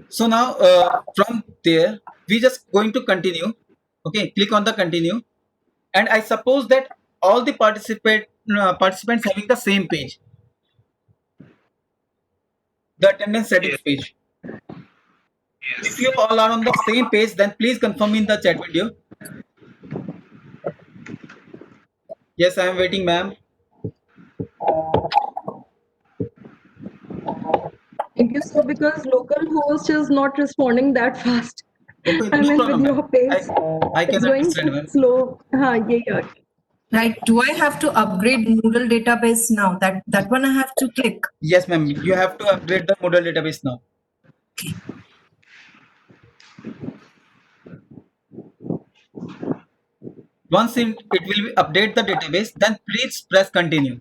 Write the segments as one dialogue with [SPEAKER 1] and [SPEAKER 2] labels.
[SPEAKER 1] So now from there we just going to continue. Okay, click on the continue, and I suppose that all the participants having the same page, the attendance settings
[SPEAKER 2] Yes.
[SPEAKER 1] page. If
[SPEAKER 2] Yes.
[SPEAKER 1] you all are on the same page, then please confirm in the chat video. Yes, I am waiting, ma'am.
[SPEAKER 3] Thank you, sir, because local host is not responding that fast.
[SPEAKER 1] Okay,
[SPEAKER 3] I
[SPEAKER 1] no
[SPEAKER 3] mean, with
[SPEAKER 1] problem, ma'am.
[SPEAKER 3] your pace,
[SPEAKER 1] I can
[SPEAKER 3] it's going
[SPEAKER 1] understand,
[SPEAKER 3] so
[SPEAKER 1] ma'am.
[SPEAKER 3] slow. Yeah, yeah.
[SPEAKER 4] Right. Do I have to upgrade Moodle database now? That one I have to click.
[SPEAKER 1] Yes, ma'am. You have to upgrade the Moodle database now. Once it will be update the database, then please press continue.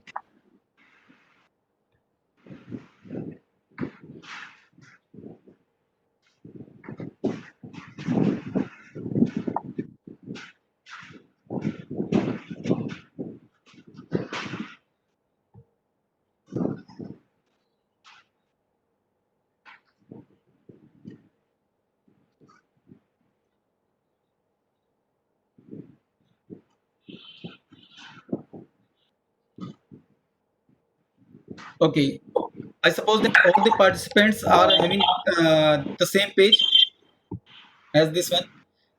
[SPEAKER 1] Okay. I suppose that all the participants are having the same page as this one.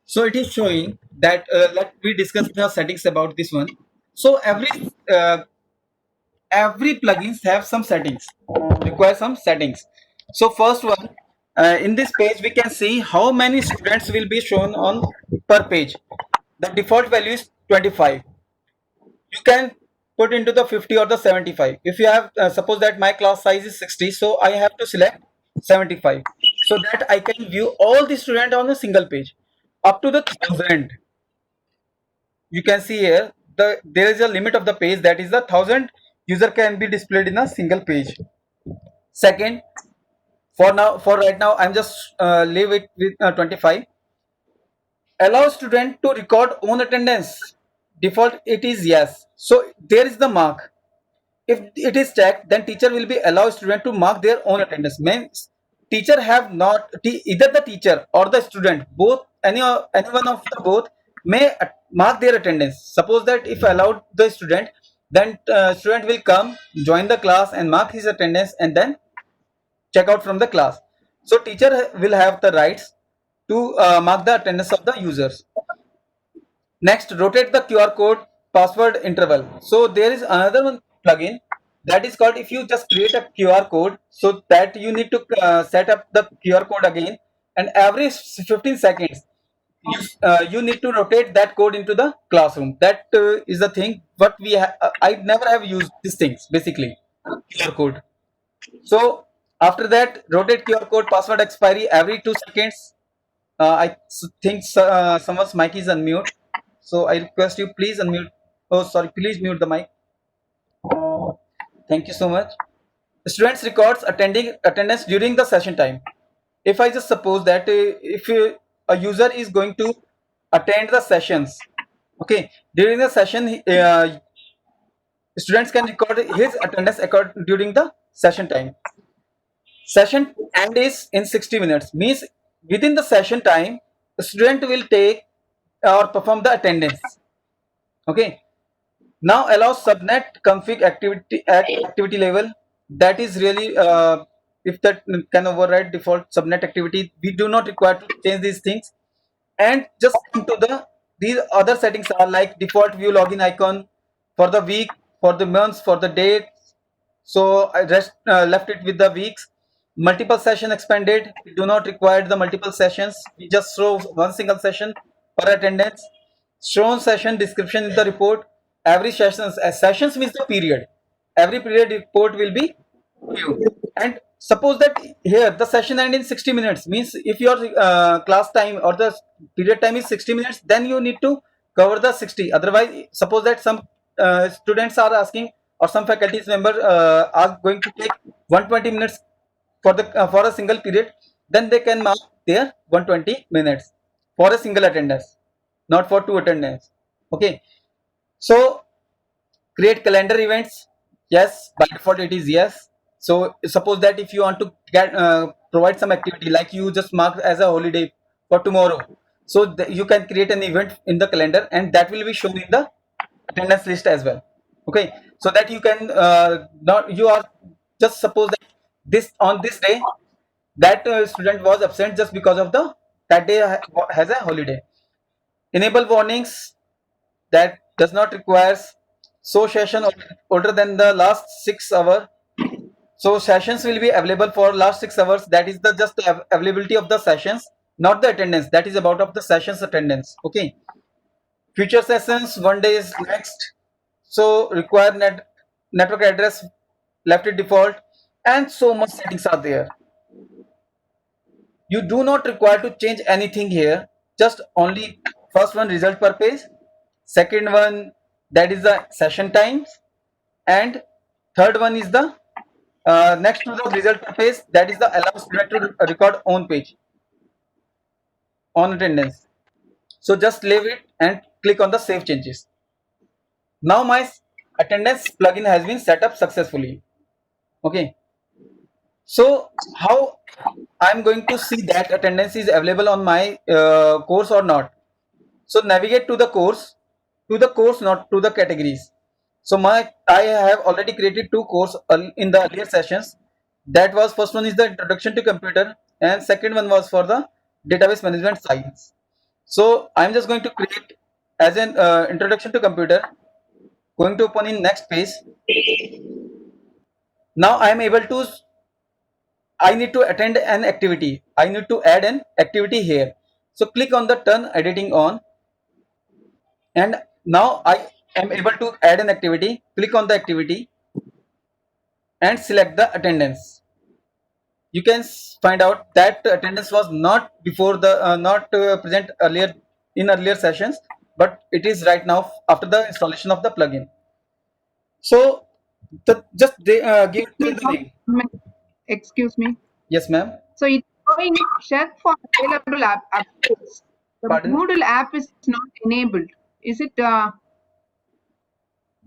[SPEAKER 1] So it is showing that let we discuss the settings about this one. So uh, every plugins have some settings, require some settings. So first one, in this page we can see how many students will be shown on per page. The default value is 25. You can put into the 50 or the 75. If you have suppose that my class size is 60, so I have to select 75 so that I can view all the student on a single page up to the 1000. You can see here there is a limit of the page, that is the 1000 user can be displayed in a single page. Second, for right now I'm just leave it with 25. Allow student to record own attendance. Default it is yes, so there is the mark. If it is checked, then teacher will be allow student to mark their own attendance. Means teacher have not either the teacher or the student, both any one of the both may mark their attendance. Suppose that if allowed the student, then student will come, join the class and mark his attendance and then check out from the class. So teacher will have the rights to mark the attendance of the users. Next, rotate the QR code password interval. So there is another one plugin that is called, if you just create a QR code, so that you need to set up the QR code again, and every 15 seconds you need to rotate that code into the classroom. That is the thing. But I never have used these things basically, QR code. So after that, rotate QR code password expiry every 2 seconds. Think someone's mic is unmute. So I request you please unmute. Oh, sorry, please mute the mic. Thank you so much. Students records attending attendance during the session time. If I just suppose that if a user is going to attend the sessions, okay, during the session, students can record his attendance during the session time. Session end is in 60 minutes. Means within the session time, the student will take or perform the attendance. Okay. Now allow subnet config activity at activity level. That is really if that can override default subnet activity, we do not require to change these things. And just come to these other settings are like default view login icon for the week, for the months, for the date. So I just left it with the weeks. Multiple session expanded. We do not require the multiple sessions. We just show one single session per attendance. Shown session description in the report. Every sessions means the period. Every period report will be viewed. And suppose that here the session end in 60 minutes, means if your class time or the period time is 60 minutes, then you need to cover the 60. Otherwise, suppose that some students are asking or some faculties member are going to take 120 minutes for a single period, then they can mark their 120 minutes for a single attendance, not for two attendance. Okay. So create calendar events. Yes, by default it is yes. So suppose that if you want to get provide some activity, like you just mark as a holiday for tomorrow, so you can create an event in the calendar, and that will be shown in the attendance list as well. Okay, so that you can not you are just suppose that this on this day that student was absent just because of the that day has a holiday. Enable warnings that does not require so session older than the last 6 hours. So sessions will be available for last 6 hours. That is the just the availability of the sessions, not the attendance. That is about of the sessions attendance. Okay. Future sessions, one day is next. So required network address left it default, and so much settings are there. You do not require to change anything here. Just only first one, result per page. Second one, that is the session times, and third one is the next to the result per page, that is the allow student to record on page on attendance. So just leave it and click on the save changes. Now my attendance plugin has been set up successfully. Okay. So how I'm going to see that attendance is available on my course or not? So navigate to the course, not to the categories. So I have already created two courses in the earlier sessions. That was first one is the introduction to computer, and second one was for the database management science. So I'm just going to create as an introduction to computer. Going to open in next page. Now I am able to. I need to attend an activity. I need to add an activity here. So click on the turn editing on, and now I am able to add an activity. Click on the activity and select the attendance. You can find out that attendance was not before the not present earlier in earlier sessions, but it is right now after the installation of the plugin. So just give me the name.
[SPEAKER 2] Excuse me.
[SPEAKER 1] Yes, ma'am.
[SPEAKER 2] So it's showing check for available updates. The
[SPEAKER 1] Pardon?
[SPEAKER 2] Moodle app is not enabled. Is it in the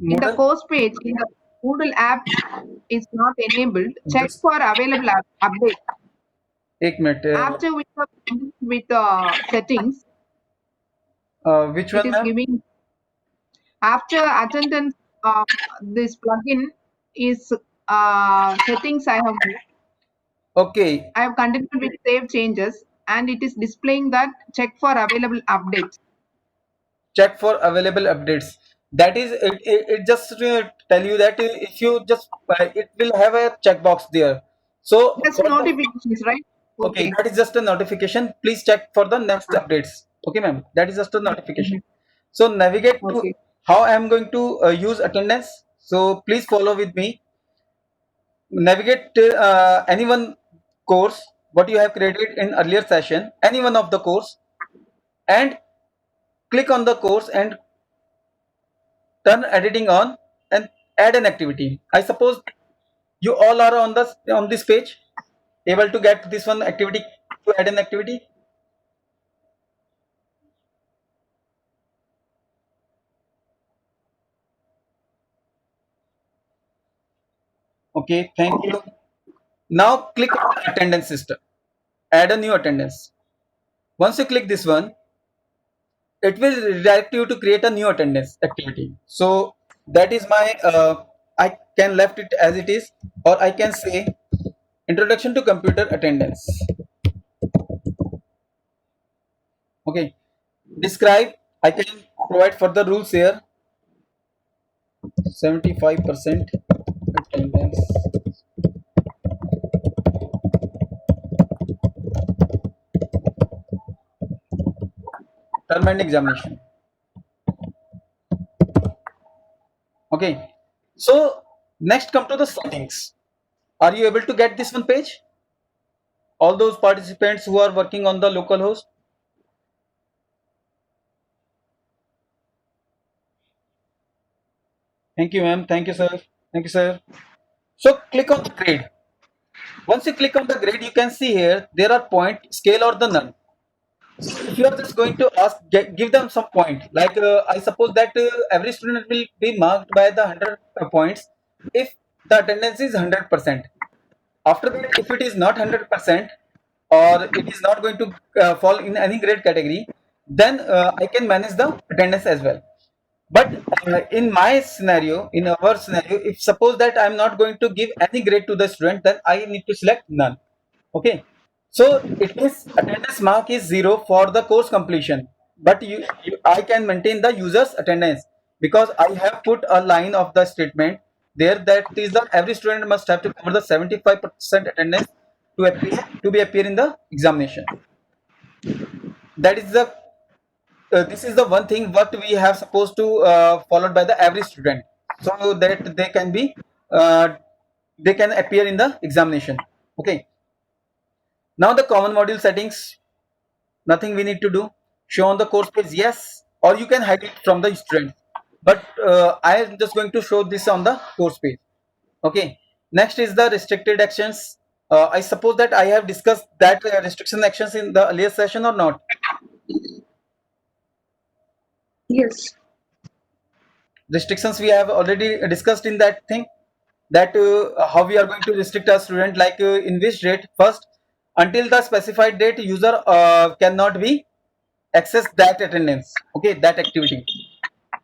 [SPEAKER 1] Moodle?
[SPEAKER 2] course page? In the Moodle app is not enabled. Check
[SPEAKER 1] Just
[SPEAKER 2] for available updates.
[SPEAKER 1] एक minute
[SPEAKER 2] After we have finished with settings,
[SPEAKER 1] which
[SPEAKER 2] it
[SPEAKER 1] one,
[SPEAKER 2] is
[SPEAKER 1] ma'am?
[SPEAKER 2] giving after attendance. This plugin is settings I have moved.
[SPEAKER 1] Okay,
[SPEAKER 2] I have continued with save changes, and it is displaying that check for available updates.
[SPEAKER 1] check for available updates. That is it just tell you that if you just it will have a checkbox there. So
[SPEAKER 2] Just
[SPEAKER 1] for the,
[SPEAKER 2] notifications, right?
[SPEAKER 1] okay, that is just a notification. Please check for the next updates. Okay, ma'am. That is just a notification. So navigate to
[SPEAKER 2] Okay.
[SPEAKER 1] how I am going to use attendance. So please follow with me. Navigate to any one course what you have created in earlier session, any one of the course, and click on the course and turn editing on and add an activity. I suppose you all are on this page able to get this one activity to add an activity. Okay, thank you. Now click on the attendance system. Add a new attendance. Once you click this one, it will redirect you to create a new attendance activity. So that is my I can left it as it is, or I can say introduction to computer attendance. Okay, describe. I can provide further rules here. 75% attendance. Term and examination. Okay, so next come to the settings. Are you able to get this one page? All those participants who are working on the local host. Thank you, ma'am. Thank you, sir. Thank you, sir. So click on the grade. Once you click on the grade, you can see here there are point, scale, or the none. If you are just going to ask, give them some point. Like I suppose that every student will be marked by the 100 points if the attendance is 100%. After that, if it is not 100% or it is not going to fall in any grade category, then I can manage the attendance as well. But in my scenario, in our scenario, if suppose that I'm not going to give any grade to the student, then I need to select none. Okay. So it is attendance mark is 0 for the course completion, but I can maintain the user's attendance because I have put a line of the statement there that is the every student must have to cover the 75% attendance to be appear in the examination. That is the this is the one thing what we have supposed to followed by the every student, so that uh, they can appear in the examination. Okay. Now the common module settings, nothing we need to do. Show on the course page, yes, or you can hide it from the student. But I am just going to show this on the course page. Okay. Next is the restricted actions. I suppose that I have discussed that restriction actions in the earlier session or not.
[SPEAKER 3] Yes.
[SPEAKER 1] Restrictions we have already discussed in that thing, that how we are going to restrict a student, like in which date first, until the specified date user cannot be access that attendance, okay, that activity.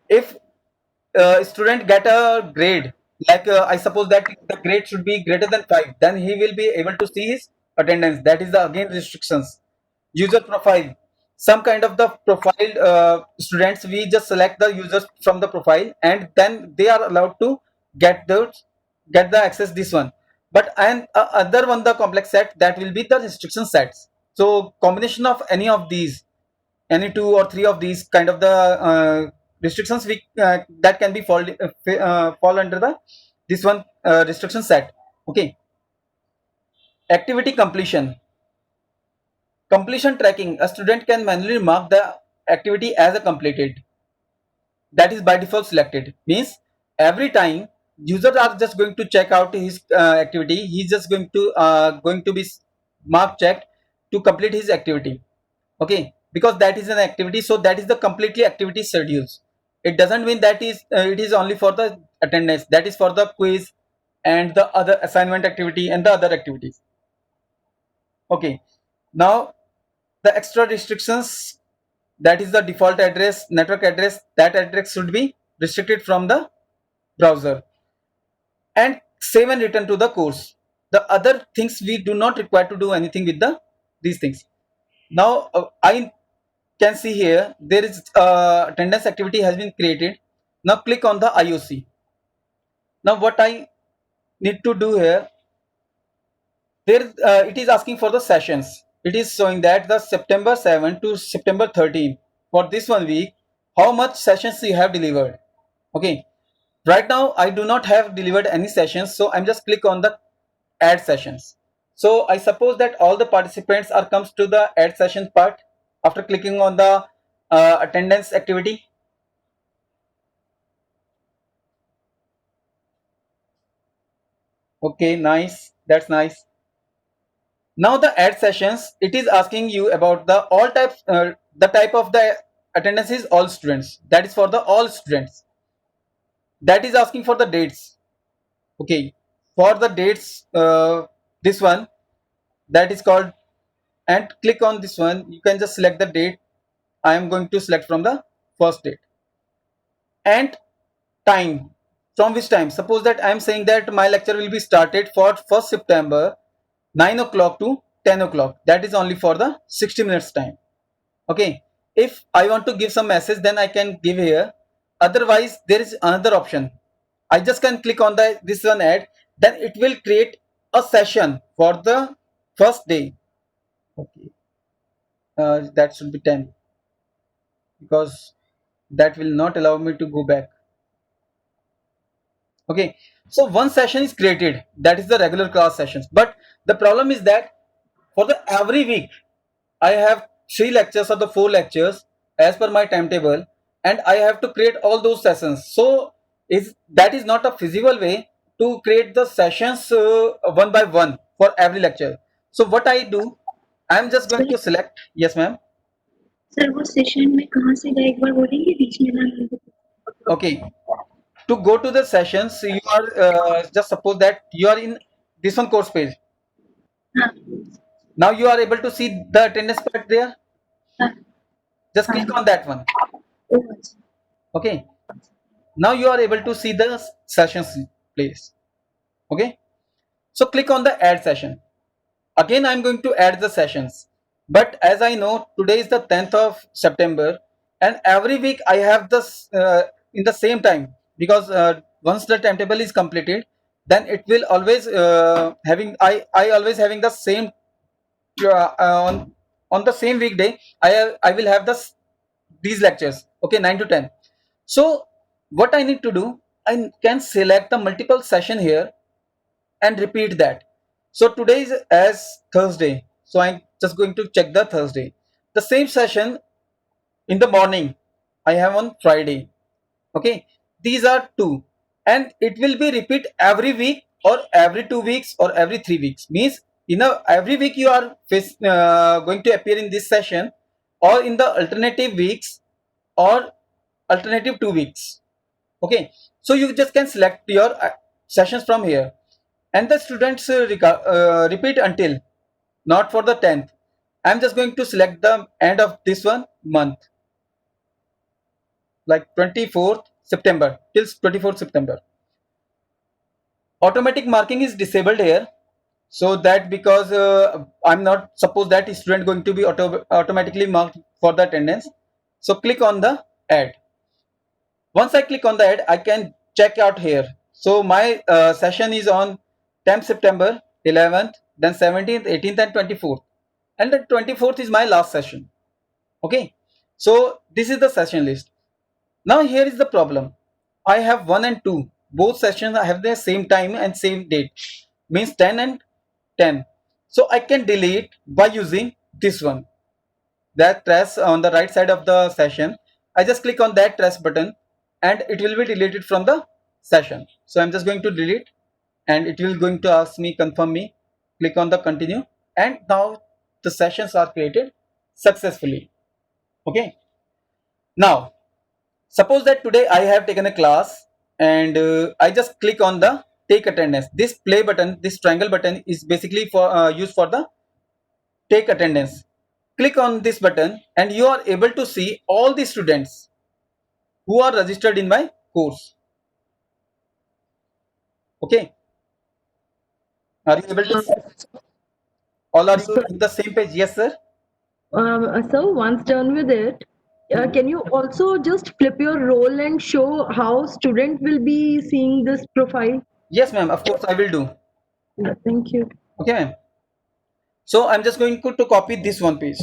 [SPEAKER 1] If student get a grade, like I suppose that the grade should be greater than 5, then he will be able to see his attendance. That is the again restrictions. User profile, some kind of the profile students, we just select the users from the profile and then they are allowed to get the access this one. But and other one, the complex set, that will be the restriction sets. So combination of any of these, any two or three of these kind of the restrictions we that can be fall under the this one restriction set. Okay. Activity completion tracking, a student can manually mark the activity as a completed. That is by default selected, means every time users are just going to check out his activity, he's just going to be mark checked to complete his activity. Okay, because that is an activity, so that is the completely activity schedules. It doesn't mean that is it is only for the attendance, that is for the quiz and the other assignment activity and the other activities. Okay. Now the extra restrictions, that is the default address, network address, that address should be restricted from the browser, and save and return to the course. The other things we do not require to do anything with these things. Now I can see here there is attendance activity has been created. Now click on the IOC. Now what I need to do here, there it is asking for the sessions. It is showing that the September 7 to September 13, for this 1 week, how much sessions you have delivered. Okay, right now I do not have delivered any sessions, so I'm just click on the add sessions. So I suppose that all the participants are comes to the add session part after clicking on the attendance activity. Okay, nice, that's nice. Now the add sessions, it is asking you about the all types, the type of the attendance is all students, that is for the all students. That is asking for the dates. Okay, for the dates, this one, that is called, and click on this one, you can just select the date. I am going to select from the first date. And time, from which time, suppose that I am saying that my lecture will be started for 1st September 9 o'clock to 10 o'clock, that is only for the 60 minutes time. Okay, if I want to give some message, then I can give here. Otherwise there is another option, I just can click on the this one add, then it will create a session for the first day. Okay, that should be 10 because that will not allow me to go back. Okay, so one session is created, that is the regular class sessions, but the problem is that for the every week I have 3 lectures or the 4 lectures as per my timetable, and I have to create all those sessions. So that is not a feasible way to create the sessions one by one for every lecture. So what I do, I am just going to select, yes ma'am.
[SPEAKER 5] Sir वो session में कहाँ से गए एक बार बोलेंगे बीच में ना.
[SPEAKER 1] Okay, to go to the sessions, you are just suppose that you are in this one course page.
[SPEAKER 5] हाँ
[SPEAKER 1] Now you are able to see the attendance part there.
[SPEAKER 5] हाँ
[SPEAKER 1] Just click on that one.
[SPEAKER 5] ओ अच्छा
[SPEAKER 1] Okay. Now you are able to see the sessions place. Okay. So click on the add session. Again, I'm going to add the sessions. But as I know, today is the 10th of September, and every week I have this in the same time, because once the timetable is completed, then it will always having I always having the same on the same weekday. I will have these lectures. Okay, 9 to 10. So what I need to do, I can select the multiple session here and repeat that. So today is as Thursday, so I'm just going to check the Thursday. The same session in the morning I have on Friday. Okay, these are two, and it will be repeat every week or every 2 weeks or every 3 weeks. Means every week you are going to appear in this session, or in the alternative weeks or alternative 2 weeks. Okay, so you just can select your sessions from here, and the students repeat until not for the 10th. I'm just going to select the end of this one month, like 24th September till 24th September. Automatic marking is disabled here, so that because I'm not suppose that student going to be automatically marked for the attendance. So click on the add. Once I click on the add, I can check out here. So my session is on 10th September, 11th, then 17th, 18th, and 24th. And the 24th is my last session. Okay. So this is the session list. Now here is the problem. I have 1 and 2. Both sessions have the same time and same date. Means 10 and 10. So I can delete by using this one. That trash on the right side of the session. I just click on that trash button and it will be deleted from the session. So I'm just going to delete, and it will going to ask me confirm me. Click on the continue, and now the sessions are created successfully. Okay. Now suppose that today I have taken a class, and I just click on the take attendance. This play button, this triangle button is basically for used for the take attendance. Click on this button and you are able to see all the students who are registered in my course. Okay, are you able to see? All are you in the same page? Yes, sir.
[SPEAKER 3] So once done with it, can you also just flip your role and show how student will be seeing this profile?
[SPEAKER 1] Yes, ma'am. Of course, I will do.
[SPEAKER 3] Thank you.
[SPEAKER 1] Okay, ma'am. So I'm just going to copy this one page.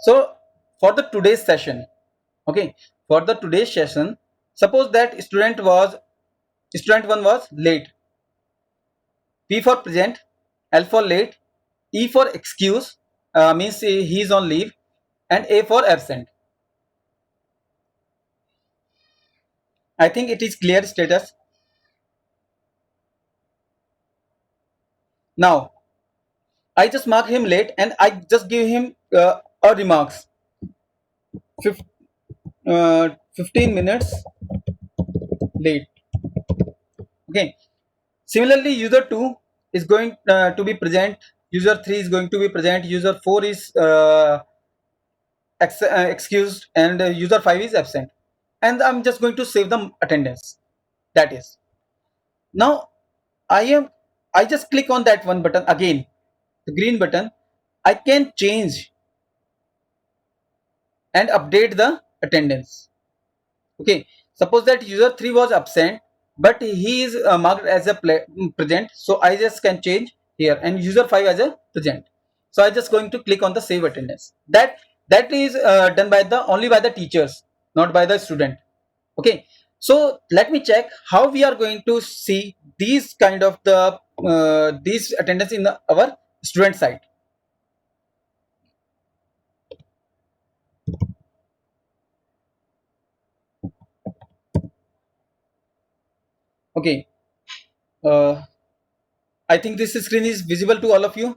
[SPEAKER 1] So for the today's session, okay, for the today's session, suppose that student one was late. P for present, L for late, E for excuse, means he is on leave, and A for absent. I think it is clear status. Now I just mark him late and I just give him a remarks. 15 minutes late. Okay. Similarly, user 2 is going to be present. User 3 is going to be present. User 4 is excused, and user 5 is absent. And I'm just going to save the attendance. That is. Now I just click on that one button again, the green button. I can change and update the attendance. Okay, suppose that user 3 was absent, but he is marked as a present, so I just can change here, and user 5 as a present. So I just going to click on the save attendance. That is done by the only by the teachers, not by the student. Okay, so let me check how we are going to see these kind of the these attendance in our student side. Okay, uh, I think this screen is visible to all of you.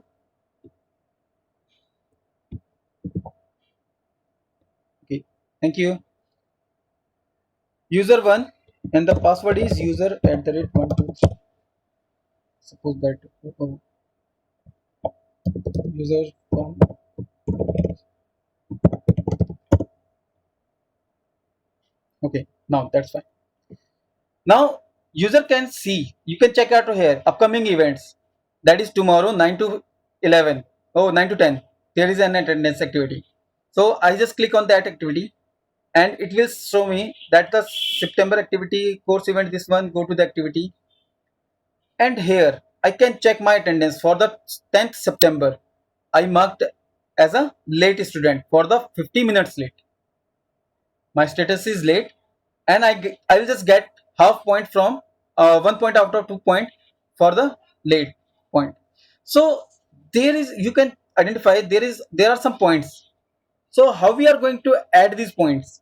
[SPEAKER 1] Okay, thank you. User 1, and the password is user@123. Suppose that. Oh, user form. Okay, now that's fine. Now user can see, you can check out here upcoming events, that is tomorrow 9 to 11. Oh, 9 to 10 there is an attendance activity. So I just click on that activity and it will show me that the September activity course event, this one, go to the activity, and here I can check my attendance for the 10th September. I marked as a late student for the 50 minutes late. My status is late, and I will just get half point from 1 point out of 2 point for the late point. So there is, you can identify there are some points. So how we are going to add these points,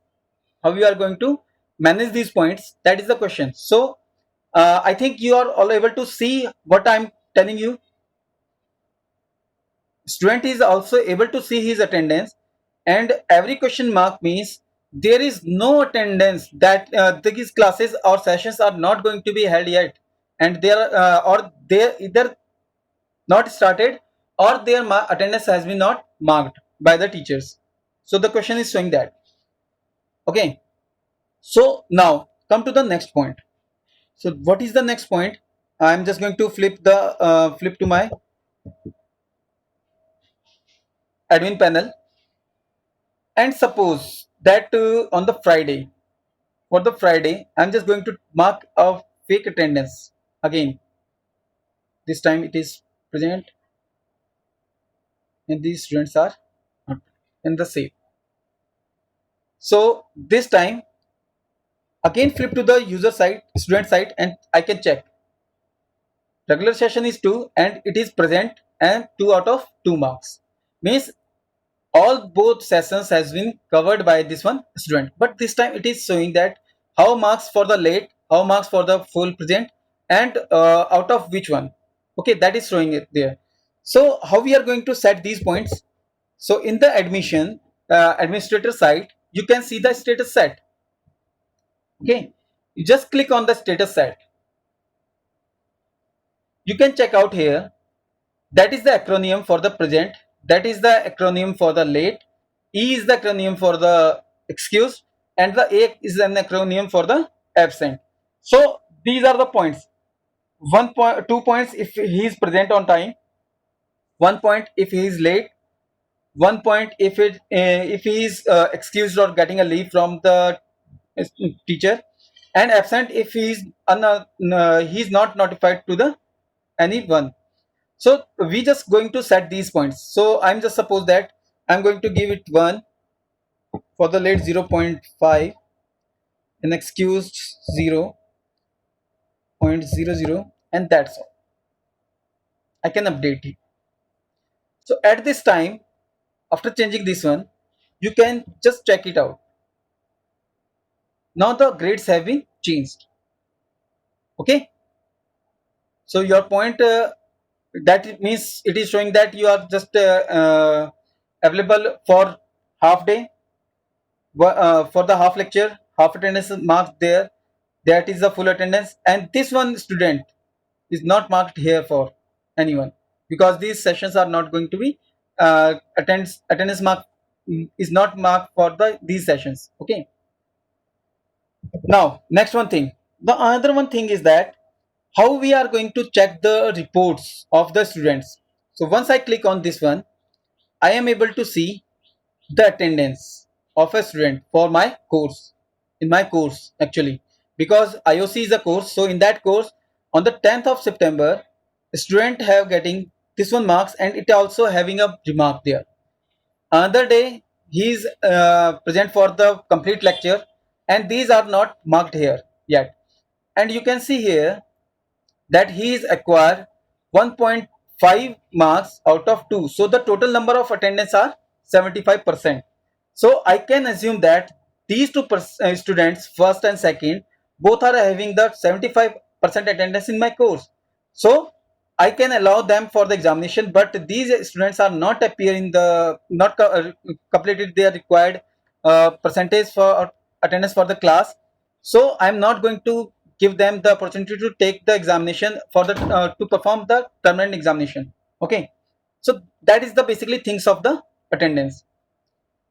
[SPEAKER 1] how we are going to manage these points, that is the question. So I think you are all able to see what I'm telling you. Student is also able to see his attendance, and every question mark means there is no attendance, that these classes or sessions are not going to be held yet, and they are or they either not started, or their attendance has been not marked by the teachers. So the question is showing that. Okay, so now come to the next point. So what is the next point? I'm just going to flip to my admin panel, and suppose that on the Friday, for the Friday, I'm just going to mark a fake attendance again. This time it is present, and these students are not in the same. So this time again flip to the user side, student side, and I can check. Regular session is 2 and it is present, and 2 out of 2 marks. Means all both sessions has been covered by this one student, but this time it is showing that how marks for the late, how marks for the full present, and out of which one. Okay, that is showing it there. So how we are going to set these points? So in the admission administrator side, you can see the status set. Okay, you just click on the status set. You can check out here, that is the acronym for the present, that is the acronym for the late, E is the acronym for the excused, and the A is an acronym for the absent. So these are the points. 2 points if he is present on time, 1 point if he is late, 1 point if he is excused or getting a leave from the teacher, and absent if he is not notified to the anyone. So we just going to set these points. So I'm just suppose that I'm going to give it 1, for the late 0.5, and excused 0.00, and that's all. I can update it. So at this time, after changing this one, you can just check it out. Now the grades have been changed. Okay, so your point that means it is showing that you are just available for half day, for the half lecture, half attendance is marked there, that is the full attendance, and this one student is not marked here for anyone, because these sessions are not going to be attendance mark is not marked for these sessions. Okay, now next one thing, the another one thing is that how we are going to check the reports of the students. So once I click on this one, I am able to see the attendance of a student for my course, in my course actually, because IOC is a course. So in that course, on the 10th of September, student have getting this one marks, and it also having a remark there. Another day he is present for the complete lecture, and these are not marked here yet. And you can see here that he is acquired 1.5 marks out of 2. So the total number of attendance are 75%. So I can assume that these two students, first and second, both are having the 75% attendance in my course. So I can allow them for the examination, but these students are not appearing completed their required percentage for attendance for the class. So I'm not going to give them the opportunity to take the examination for the to perform the permanent examination. Okay, So that is the basically things of the attendance.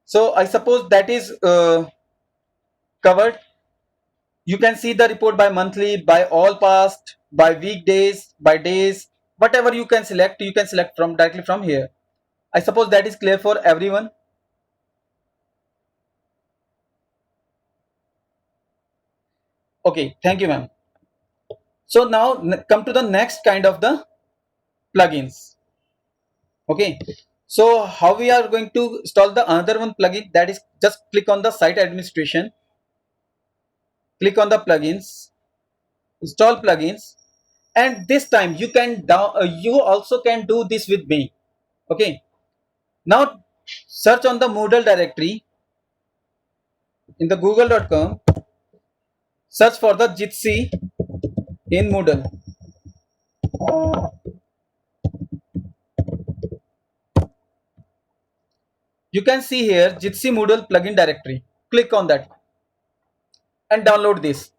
[SPEAKER 1] So I suppose that is covered. You can see the report by monthly, by all past, by weekdays, by days, whatever you can select from directly from here. I suppose that is clear for everyone. Okay, thank you, ma'am. So now come to the next kind of the plugins. Okay, so how we are going to install the another one plugin, that is just click on the site administration, click on the plugins, install plugins, and this time you can you also can do this with me. Okay, now search on the Moodle directory in the google.com, search for the Jitsi in Moodle. You can see here Jitsi Moodle plugin directory. Click on that and download this.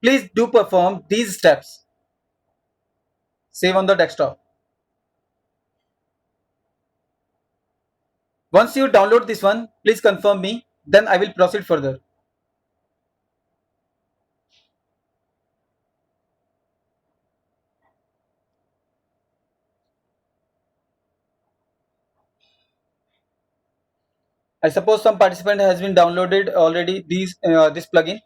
[SPEAKER 1] Please do perform these steps. Save on the desktop. Once you download this one, please confirm me, then I will proceed further. I suppose some participant has been downloaded already this plugin.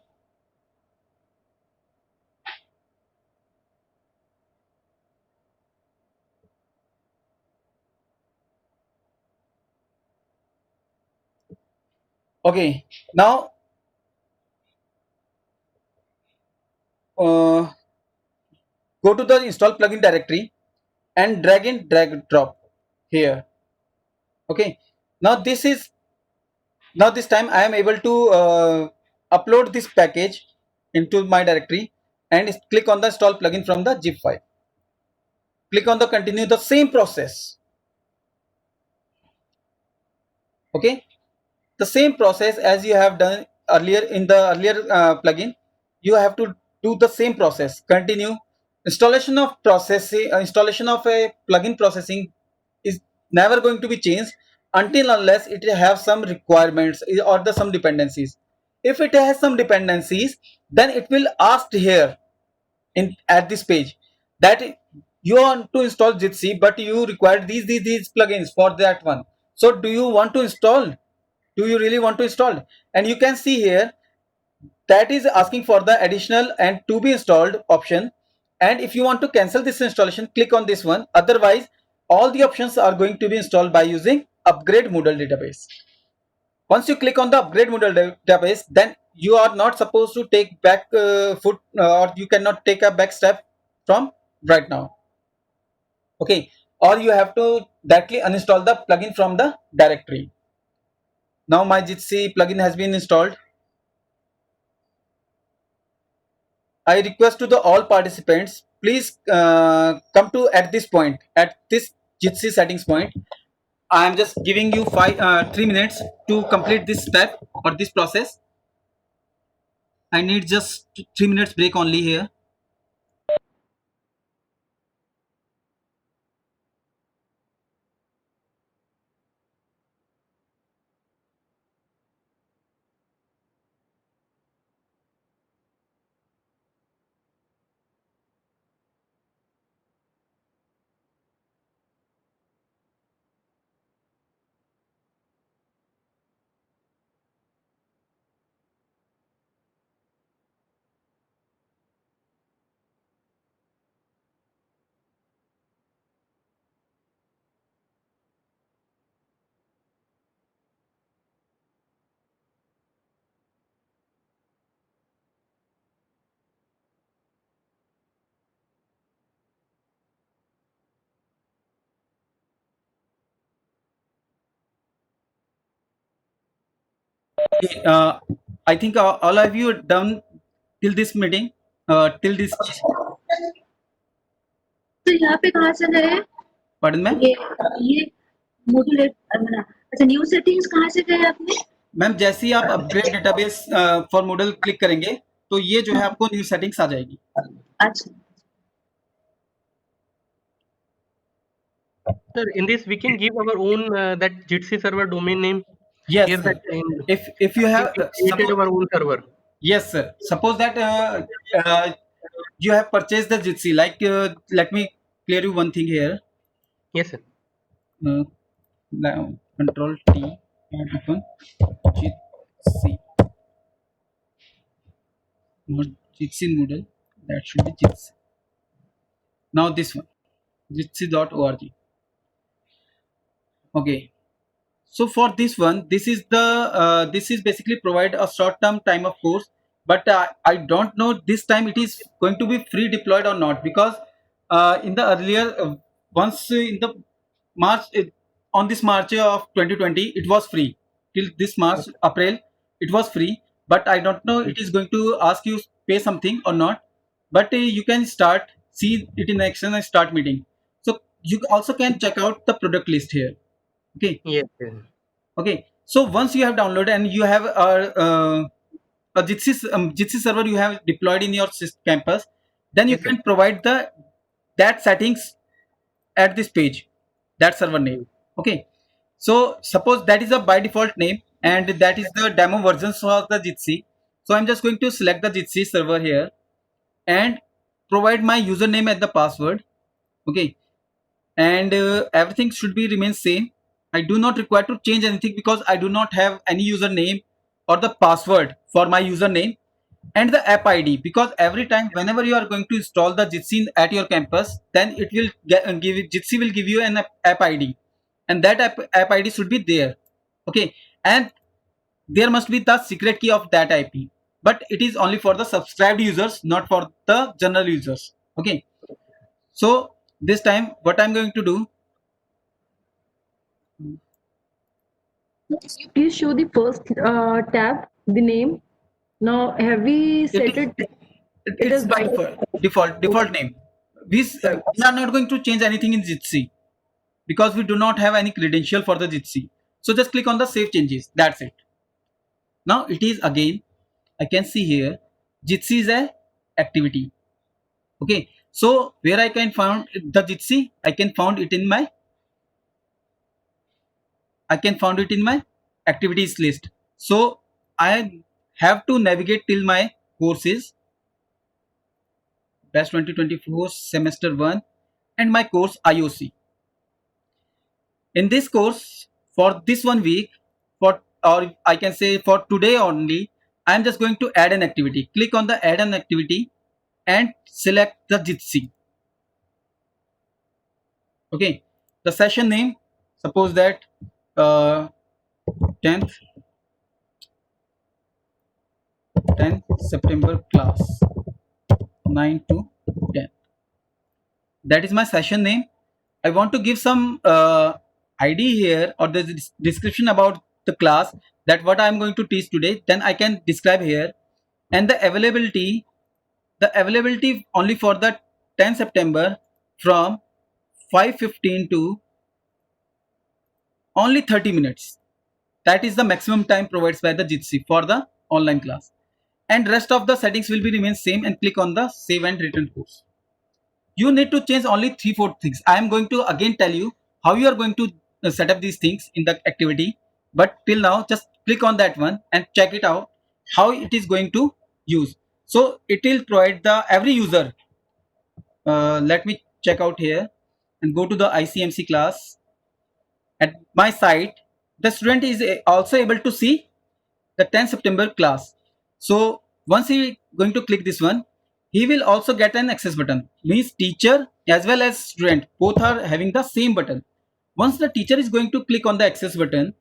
[SPEAKER 1] Okay, now go to the install plugin directory and drag drop here. Okay, now this time I am able to upload this package into my directory and click on the install plugin from the zip file. Click on the continue the same process. Okay, the same process as you have done earlier in the earlier plugin. You have to do the same process. Continue. Installation of processing, installation of a plugin processing is never going to be changed until unless it have some requirements or the some dependencies. If it has some dependencies, then it will ask here in at this page that you want to install Jitsi, but you require these plugins for that one. So do you want to install? Do you really want to install? And you can see here that is asking for the additional and to be installed option. And if you want to cancel this installation, click on this one. Otherwise, all the options are going to be installed by using upgrade Moodle database. Once you click on the upgrade Moodle database, then you are not supposed to take back foot or you cannot take a back step from right now. Okay, or you have to directly uninstall the plugin from the directory. Now my Jitsi plugin has been installed. I request to the all participants, please come to at this point, at this Jitsi settings point. I am just giving you 3 minutes to complete this step or this process. I need just 3 minutes break only here. uh, I think all of you done till this meeting, till this.
[SPEAKER 5] तो यहाँ पे कहाँ से गए?
[SPEAKER 1] Pardon ma'am?
[SPEAKER 5] ये module अच्छा new settings कहाँ से गए आपने?
[SPEAKER 1] मैम जैसे ही आप upgrade database for model click करेंगे तो ये जो है आपको न्यू सेटिंग्स आ जाएगी.
[SPEAKER 5] अच्छा
[SPEAKER 6] Sir, in this we can give our own that Jitsi server domain name.
[SPEAKER 1] Yes,
[SPEAKER 6] Here
[SPEAKER 1] sir.
[SPEAKER 6] that in,
[SPEAKER 1] If you have
[SPEAKER 6] we created our own server.
[SPEAKER 1] yes, sir. Suppose that you have purchased the Jitsi. Like, let me clear you one thing here.
[SPEAKER 6] Yes, sir.
[SPEAKER 1] Now, Control T and open Jitsi. Not Jitsi Moodle. That should be Jitsi. Now this one, jitsi.org. Okay. So for this one, this is basically provide a short-term time of course, but I don't know this time it is going to be free deployed or not, because in the earlier once in the March on this March of 2020 it was free till this March April it was free, but I don't know it is going to ask you pay something or not, but you can start see it in action and start meeting. So you also can check out the product list here. Okay.
[SPEAKER 6] Yes, yes.
[SPEAKER 1] Okay, so once you have downloaded and you have a Jitsi server you have deployed in your campus, then you
[SPEAKER 6] Yes, sir.
[SPEAKER 1] can provide the that settings at this page, that server name. Okay, so suppose that is a by default name and that is the demo version for the Jitsi. So I'm just going to select the Jitsi server here and provide my username and the password. Okay, and everything should be remain same. I do not require to change anything because I do not have any username or the password for my username and the app ID, because every time whenever you are going to install the Jitsi at your campus, then it will give Jitsi will give you an app ID, and that app ID should be there. Okay, and there must be the secret key of that IP, but it is only for the subscribed users, not for the general users. Okay, so this time what I'm going to do,
[SPEAKER 3] Please show the first tab, the name. Now, have we set
[SPEAKER 1] is-
[SPEAKER 3] it?
[SPEAKER 1] it's
[SPEAKER 3] is
[SPEAKER 1] by default name. We are not going to change anything in Jitsi because we do not have any credential for the Jitsi. So just click on the save changes. That's it. Now it is again. I can see here Jitsi is a activity. Okay. So where I can find the Jitsi, I can found it in my activities list. So I have to navigate till my courses, Batch 2024 semester 1 and my course IOC. In this course, for this 1 week, for or I can say for today only, I am just going to add an activity. Click on the add an activity and select the Jitsi. Okay, the session name, suppose that 10th 10 September class 9 to 10. That is my session name. I want to give some ID here or the description about the class, that what I am going to teach today. Then I can describe here, and the availability only for the 10 September from 5:15 to only 30 minutes. That is the maximum time provided by the Jitsi for the online class, and rest of the settings will be remain same, and click on the save and return course. You need to change only 3-4 things. I am going to again tell you how you are going to set up these things in the activity, but till now just click on that one and check it out how it is going to use. So it will provide the every user. Let me check out here and go to the ICMC class. At my site, the student is also able to see the 10 September class. So once he going to click this one, he will also get an access button. Means teacher as well as student both are having the same button. Once the teacher is going to click on the access button,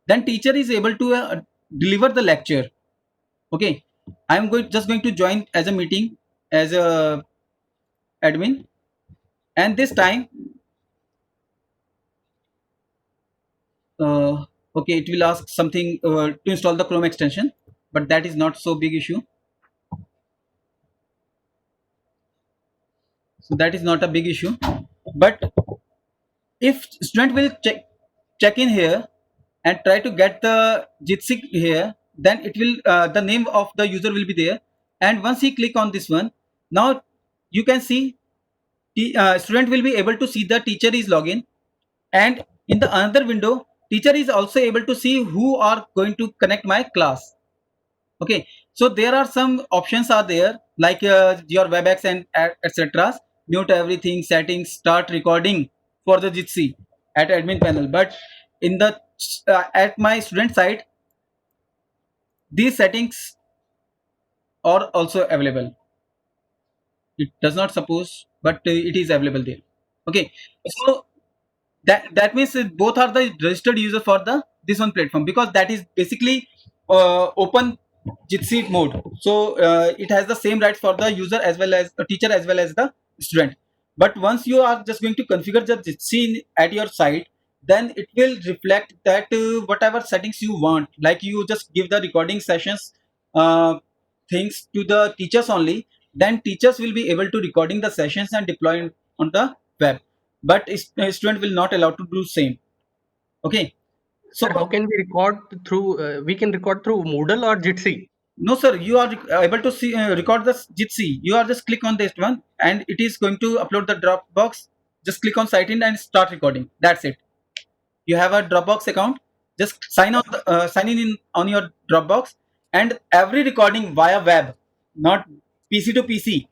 [SPEAKER 1] then teacher is able to deliver the lecture. Okay, I am just going to join as a meeting as a admin, and this time okay, it will ask something to install the Chrome extension, but that is not so big issue. So that is not a big issue, but if student will check in here and try to get the Jitsi here, then it will the name of the user will be there, and once he click on this one, now you can see the student will be able to see the teacher is login and in the another window, teacher is also able to see who are going to connect my class. Okay, so there are some options are there, like your WebEx and etc. Mute everything, settings, start recording for the Jitsi at admin panel. But in the at my student side, these settings are also available. It does not suppose, but it is available there. Okay, so that means both are the registered user for the this one platform, because that is basically open Jitsi mode. So it has the same rights for the user as well as a teacher as well as the student. But once you are just going to configure the Jitsi at your site, then it will reflect that whatever settings you want, like you just give the recording sessions uh, things to the teachers only, then teachers will be able to recording the sessions and deploy on the web, but student will not allowed to do same. Okay, so
[SPEAKER 6] Sir, how can we record through? We can record through Moodle or Jitsi.
[SPEAKER 1] no sir, you are able to see record the Jitsi. You are just click on this one and it is going to upload the Dropbox. Just click on site in and start recording. That's it. You have a Dropbox account, just sign in on your Dropbox, and every recording via web, not PC to PC,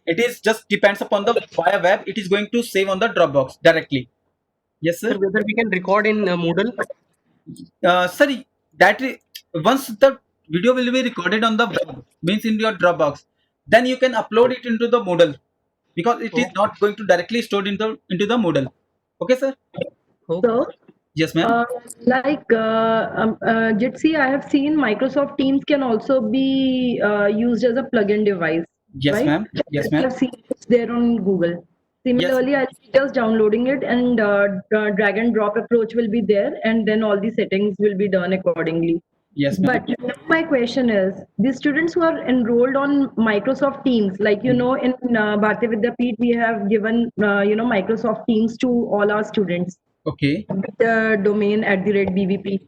[SPEAKER 1] it is just depends upon the via web, it is going to save on the Dropbox directly. Yes
[SPEAKER 6] Sir,
[SPEAKER 1] sir.
[SPEAKER 6] whether we can record in Moodle?
[SPEAKER 1] Sorry, once the video will be recorded on the web, means in your Dropbox, then you can upload it into the Moodle, because it is
[SPEAKER 6] Okay.
[SPEAKER 1] not going to directly stored into the Moodle. Okay sir.
[SPEAKER 6] Okay.
[SPEAKER 3] So,
[SPEAKER 1] Yes ma'am.
[SPEAKER 3] Jitsi, I have seen Microsoft Teams can also be used as a plugin device,
[SPEAKER 1] Yes
[SPEAKER 3] right?
[SPEAKER 1] ma'am. Yes
[SPEAKER 3] I
[SPEAKER 1] ma'am.
[SPEAKER 3] have seen it's there on Google.
[SPEAKER 1] Yes.
[SPEAKER 3] Similarly, I'll be just downloading it, and drag and drop approach will be there, and then all the settings will be done accordingly.
[SPEAKER 1] Yes ma'am.
[SPEAKER 3] But my question is, the students who are enrolled on Microsoft Teams, like in Bharatiya Vidyapeeth, we have given Microsoft Teams to all our students
[SPEAKER 1] Okay.
[SPEAKER 3] with the domain @BVP.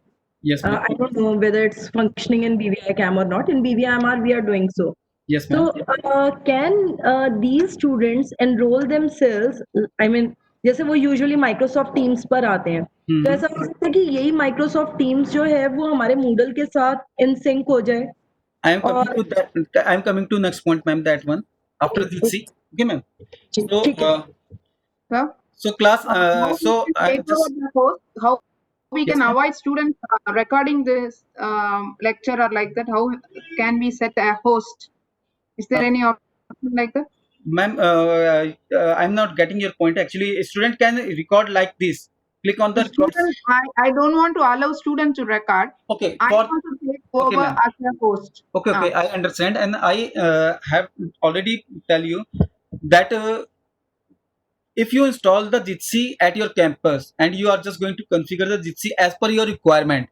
[SPEAKER 1] Yes ma'am.
[SPEAKER 3] I don't know whether it's functioning in BVICAM or not. In BVMR, we are doing so.
[SPEAKER 1] Yes ma'am.
[SPEAKER 3] So, can these students enroll themselves? I mean, जैसे वो usually Microsoft Teams पर आते हैं, तो ऐसा हो सकता है कि यही Microsoft Teams जो है वो हमारे Moodle के साथ in sync हो जाए.
[SPEAKER 1] I am coming
[SPEAKER 3] और
[SPEAKER 1] to that. I am coming to next point, ma'am. That one after Jitsi. Okay, ma'am. So,
[SPEAKER 3] ठीक है.
[SPEAKER 2] Sir,
[SPEAKER 1] so class.
[SPEAKER 2] how we
[SPEAKER 1] So
[SPEAKER 2] can
[SPEAKER 1] I
[SPEAKER 2] take
[SPEAKER 1] just
[SPEAKER 2] over the host, how we
[SPEAKER 1] Yes,
[SPEAKER 2] can
[SPEAKER 1] ma'am.
[SPEAKER 2] avoid students recording this lecture or like that? How can we set a host? Is there any option like that?
[SPEAKER 1] Ma'am, I'm not getting your point. Actually, a student can record like this. Click on the record.
[SPEAKER 2] Student, I don't want to allow students to record.
[SPEAKER 1] Okay.
[SPEAKER 2] I
[SPEAKER 1] For
[SPEAKER 2] want to take
[SPEAKER 1] Okay,
[SPEAKER 2] over
[SPEAKER 1] ma'am.
[SPEAKER 2] as a host.
[SPEAKER 1] okay. I understand, and I have already tell you that if you install the Jitsi at your campus and you are just going to configure the Jitsi as per your requirement,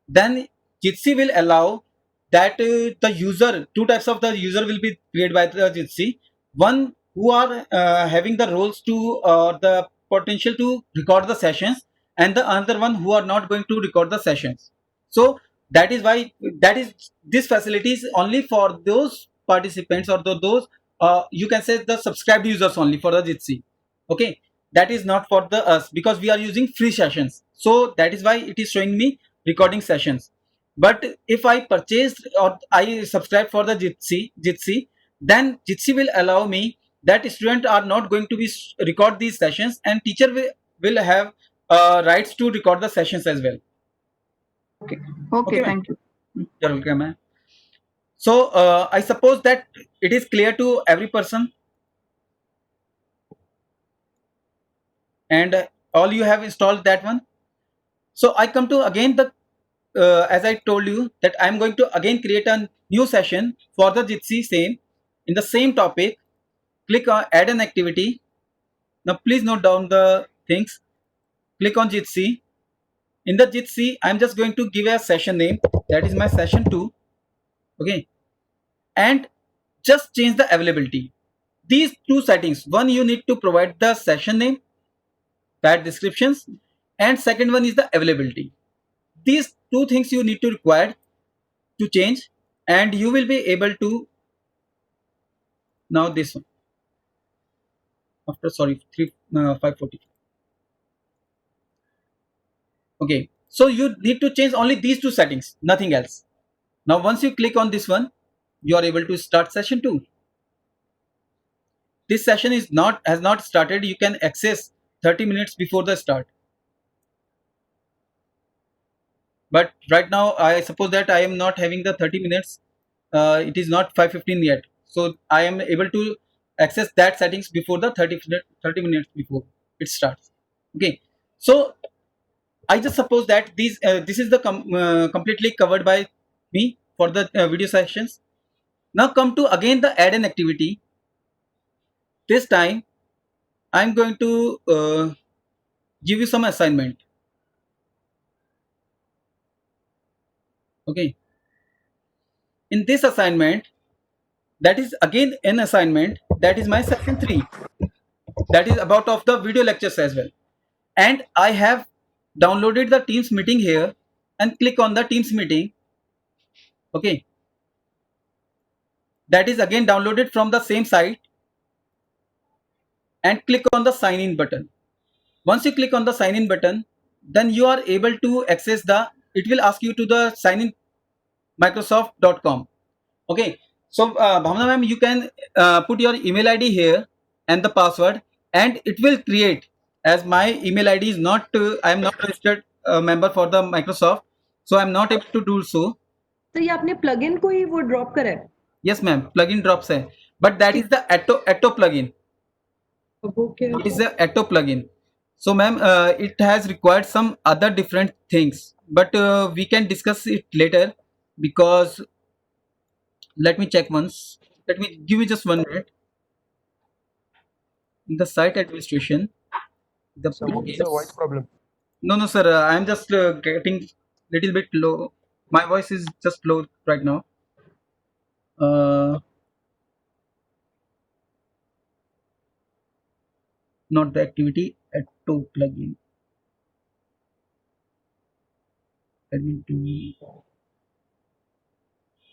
[SPEAKER 1] then Jitsi will allow that the user, two types of the user will be created by the Jitsi. One who are having the roles to the potential to record the sessions, and the other one who are not going to record the sessions. So that is why this facility is only for those participants, or those you can say the subscribed users only for the Jitsi. Okay, that is not for the us, because we are using free sessions. So that is why it is showing me recording sessions. But if I purchase or I subscribe for the Jitsi, then Jitsi will allow me that students are not going to be record these sessions, and teacher will have rights to record the sessions as well.
[SPEAKER 2] Okay,
[SPEAKER 1] Okay, ma'am.
[SPEAKER 2] thank you.
[SPEAKER 1] You're welcome, ma'am. So I suppose that it is clear to every person, and all you have installed that one. So I come to again the as I told you that I'm going to again create a new session for the Jitsi same in the same topic. Click on add an activity. Now please note down the things. Click on Jitsi. In the Jitsi, I'm just going to give a session name. That is my session 2. Okay. And just change the availability. These two settings. One, you need to provide the session name, bad descriptions, and second one is the availability. These two things you need to require to change, and you will be able to now this one after 540. Okay, so you need to change only these two settings, nothing else. Now once you click on this one, you are able to start session 2. This session has not started. You can access 30 minutes before the start. But right now, I suppose that I am not having the 30 minutes. It is not 5:15 yet. So I am able to access that settings before the 30 minutes before it starts. Okay. So I just suppose that this is the completely covered by me for the video sessions. Now come to again the add an activity. This time I'm going to give you some assignment. Okay. In this assignment, that is again an assignment, that is my session 3. That is about of the video lectures as well. And I have downloaded the Teams meeting here and click on the Teams meeting. Okay. That is again downloaded from the same site and click on the sign in button. Once you click on the sign in button, then you are able to access it will ask you to the sign in microsoft.com. Okay, so Bhavna ma'am, you can put your email ID here and the password, and it will create, as my email ID is not I am not registered member for the Microsoft, so I am not able to do so.
[SPEAKER 3] तो ये आपने plugin को ही वो drop करा है?
[SPEAKER 1] Yes ma'am, plugin drops है, but that is the Atto plugin.
[SPEAKER 3] Okay.
[SPEAKER 1] It is the Atto plugin. So ma'am, it has required some other different things, but we can discuss it later, because let me check once. Let me give you just 1 minute. In the site administration,
[SPEAKER 7] What's the voice problem?
[SPEAKER 1] no sir, I am just getting little bit low. My voice is just low right now. Not the activity Atto plugin. Admin 2.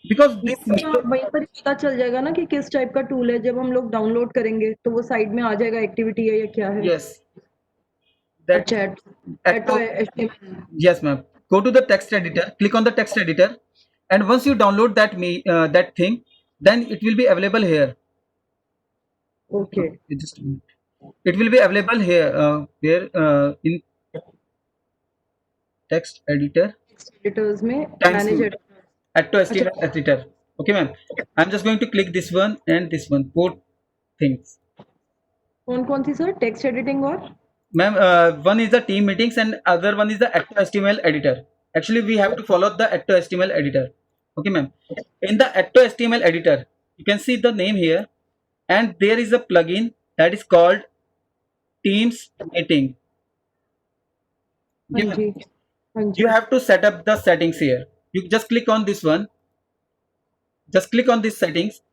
[SPEAKER 1] Because this
[SPEAKER 3] वहीं पर पता चल जाएगा ना कि किस type का tool है. जब हम लोग डाउनलोड करेंगे तो वो साइड में आ जाएगा एक्टिविटी है या क्या है.
[SPEAKER 1] yes, that
[SPEAKER 3] chat
[SPEAKER 1] Atto, yes ma'am. Go to the text editor, click on the text editor, and once you download that thing, then it will be available here.
[SPEAKER 3] Okay.
[SPEAKER 1] Just a minute. It will be available here in text editor.
[SPEAKER 3] Editors में
[SPEAKER 1] Thanks,
[SPEAKER 3] manage
[SPEAKER 1] ma'am. Atto HTML editor. Okay ma'am, I'm just going to click this one and this one, both things.
[SPEAKER 3] कौन सी sir? Text editing और
[SPEAKER 1] Ma'am, one is the team meetings and other one is the Atto HTML editor. Actually, we have to follow the Atto HTML editor. Okay, ma'am. In the Atto HTML editor, you can see the name here, and there is a plugin that is called Teams Meeting.
[SPEAKER 3] हाँ जी हाँ जी.
[SPEAKER 1] You have to set up the settings here. You just click on this one. Just click on these settings,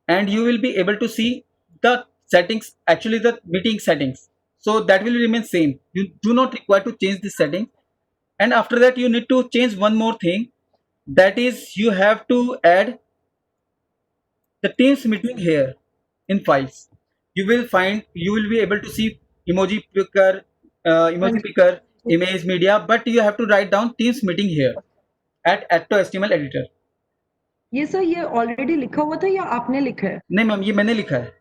[SPEAKER 1] and you will be able to see the settings. Actually, the meeting settings. So that will remain same. You do not require to change this setting. And after that, you need to change one more thing. That is, you have to add the Teams meeting here in files. You will be able to see emoji picker, image media, but you have to write down Teams meeting here at Atto HTML editor.
[SPEAKER 3] ये sir ये already लिखा हुआ था या आपने लिखा है?
[SPEAKER 1] नहीं मैम, ये मैंने लिखा है.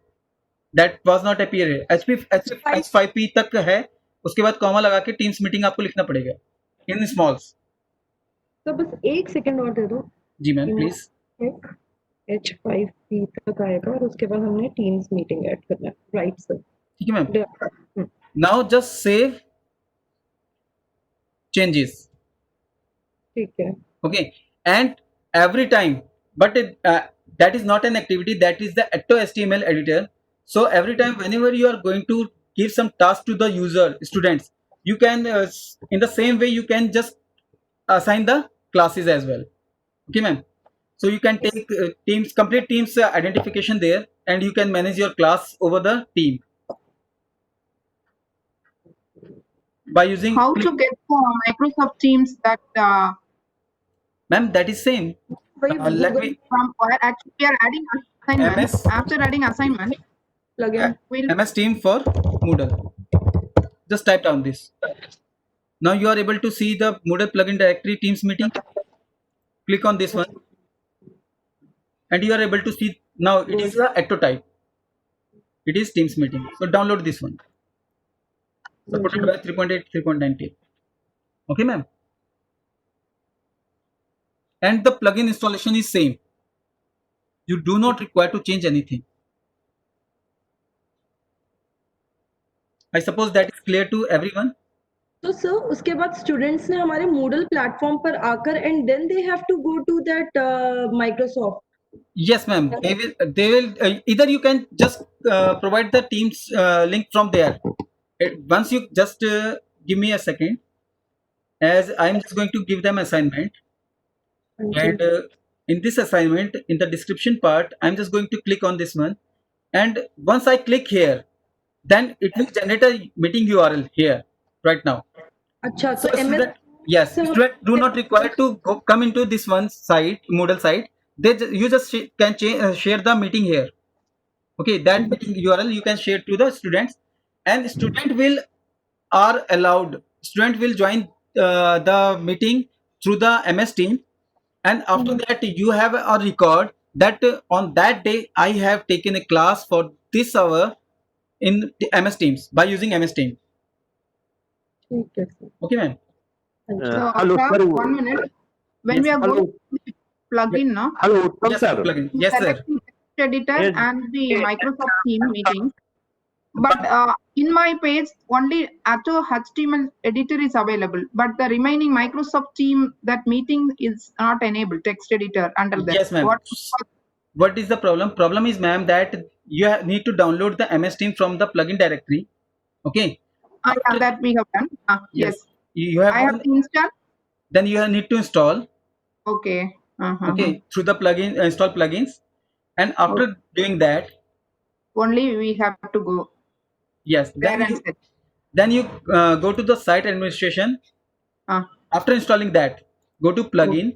[SPEAKER 1] That was not appear है. H5P तक है, उसके बाद कॉमा लगा के टीम्स मीटिंग आपको लिखना पड़ेगा इन स्मॉल्स.
[SPEAKER 3] तो बस एक सेकंड और दे दो.
[SPEAKER 1] जी मैम प्लीज.
[SPEAKER 3] H5P तक आएगा और उसके बाद हमने टीम्स मीटिंग ऐड करना है. Right sir.
[SPEAKER 1] ठीक है ma'am. Now just save changes.
[SPEAKER 3] ठीक है.
[SPEAKER 1] Okay, and every time, but that is not an activity, that is the Atto HTML editor. So every time whenever you are going to give some task to the students, you can in the same way you can just assign the classes as well. Okay ma'am. So you can take complete teams identification there, and you can manage your class over the team by using
[SPEAKER 2] How to get Microsoft Teams that
[SPEAKER 1] ma'am, that is same. Let me
[SPEAKER 2] from where actually we are adding assignment.
[SPEAKER 1] MS.
[SPEAKER 2] After adding assignment,
[SPEAKER 3] plugin.
[SPEAKER 2] we'll
[SPEAKER 1] MS Team for Moodle. Just type down this. Now you are able to see the Moodle plugin directory Teams meeting. Click on this one, and you are able to see now it is the Atto type. It is Teams meeting. So download this one. Supported by 3.8, 3.90. Okay, ma'am. And the plugin installation is same. You do not require to change anything. I suppose that is clear to everyone.
[SPEAKER 3] तो sir उसके बाद students ने हमारे Moodle platform पर आकर and then they have to go to that Microsoft
[SPEAKER 1] Yes, ma'am. They will. Either you can just provide the Teams link from there. Once you just give me a second, as I'm just going to give them assignment, and in this assignment, in the description part, I'm just going to click on this one, and once I click here, then it will generate a meeting URL here right now.
[SPEAKER 3] अच्छा
[SPEAKER 1] So
[SPEAKER 3] तो MS
[SPEAKER 1] yes,
[SPEAKER 3] So-
[SPEAKER 1] student do not require to come into this one site, Moodle site. You just can share the meeting here. Okay, that meeting URL you can share to the students, and student will join the meeting through the MS Team, and after that you have a record that on that day I have taken a class for this hour in the MS Teams by using MS Team.
[SPEAKER 3] ठीक है sir
[SPEAKER 1] Okay, ma'am.
[SPEAKER 2] So,
[SPEAKER 7] hello,
[SPEAKER 2] Akshay,
[SPEAKER 7] sir.
[SPEAKER 2] 1 minute. When
[SPEAKER 1] Yes,
[SPEAKER 2] we are
[SPEAKER 7] hello.
[SPEAKER 2] going to the plugin, no?
[SPEAKER 7] Hello, Uttam
[SPEAKER 1] Yes,
[SPEAKER 7] sir.
[SPEAKER 1] plugin. Yes, sir.
[SPEAKER 2] Select the text editor
[SPEAKER 7] Yes.
[SPEAKER 2] and the Microsoft Team meeting. But in my page, only Atto HTML editor is available. But the remaining Microsoft Team, that meeting is not enabled, text editor under that.
[SPEAKER 1] Yes, ma'am. What is the problem? Problem is, ma'am, that you need to download the MS Team from the plugin directory. Okay.
[SPEAKER 2] Yeah, that we have done. Yes.
[SPEAKER 1] You have
[SPEAKER 2] I have
[SPEAKER 1] done,
[SPEAKER 2] to install.
[SPEAKER 1] then you need to install.
[SPEAKER 2] Okay.
[SPEAKER 1] Okay, through the plugin, install plugins, and after doing that,
[SPEAKER 2] Only we have to go
[SPEAKER 1] yes,
[SPEAKER 2] there and set.
[SPEAKER 1] then you go to the site administration.
[SPEAKER 2] Ah,
[SPEAKER 1] After installing that, go to plugin.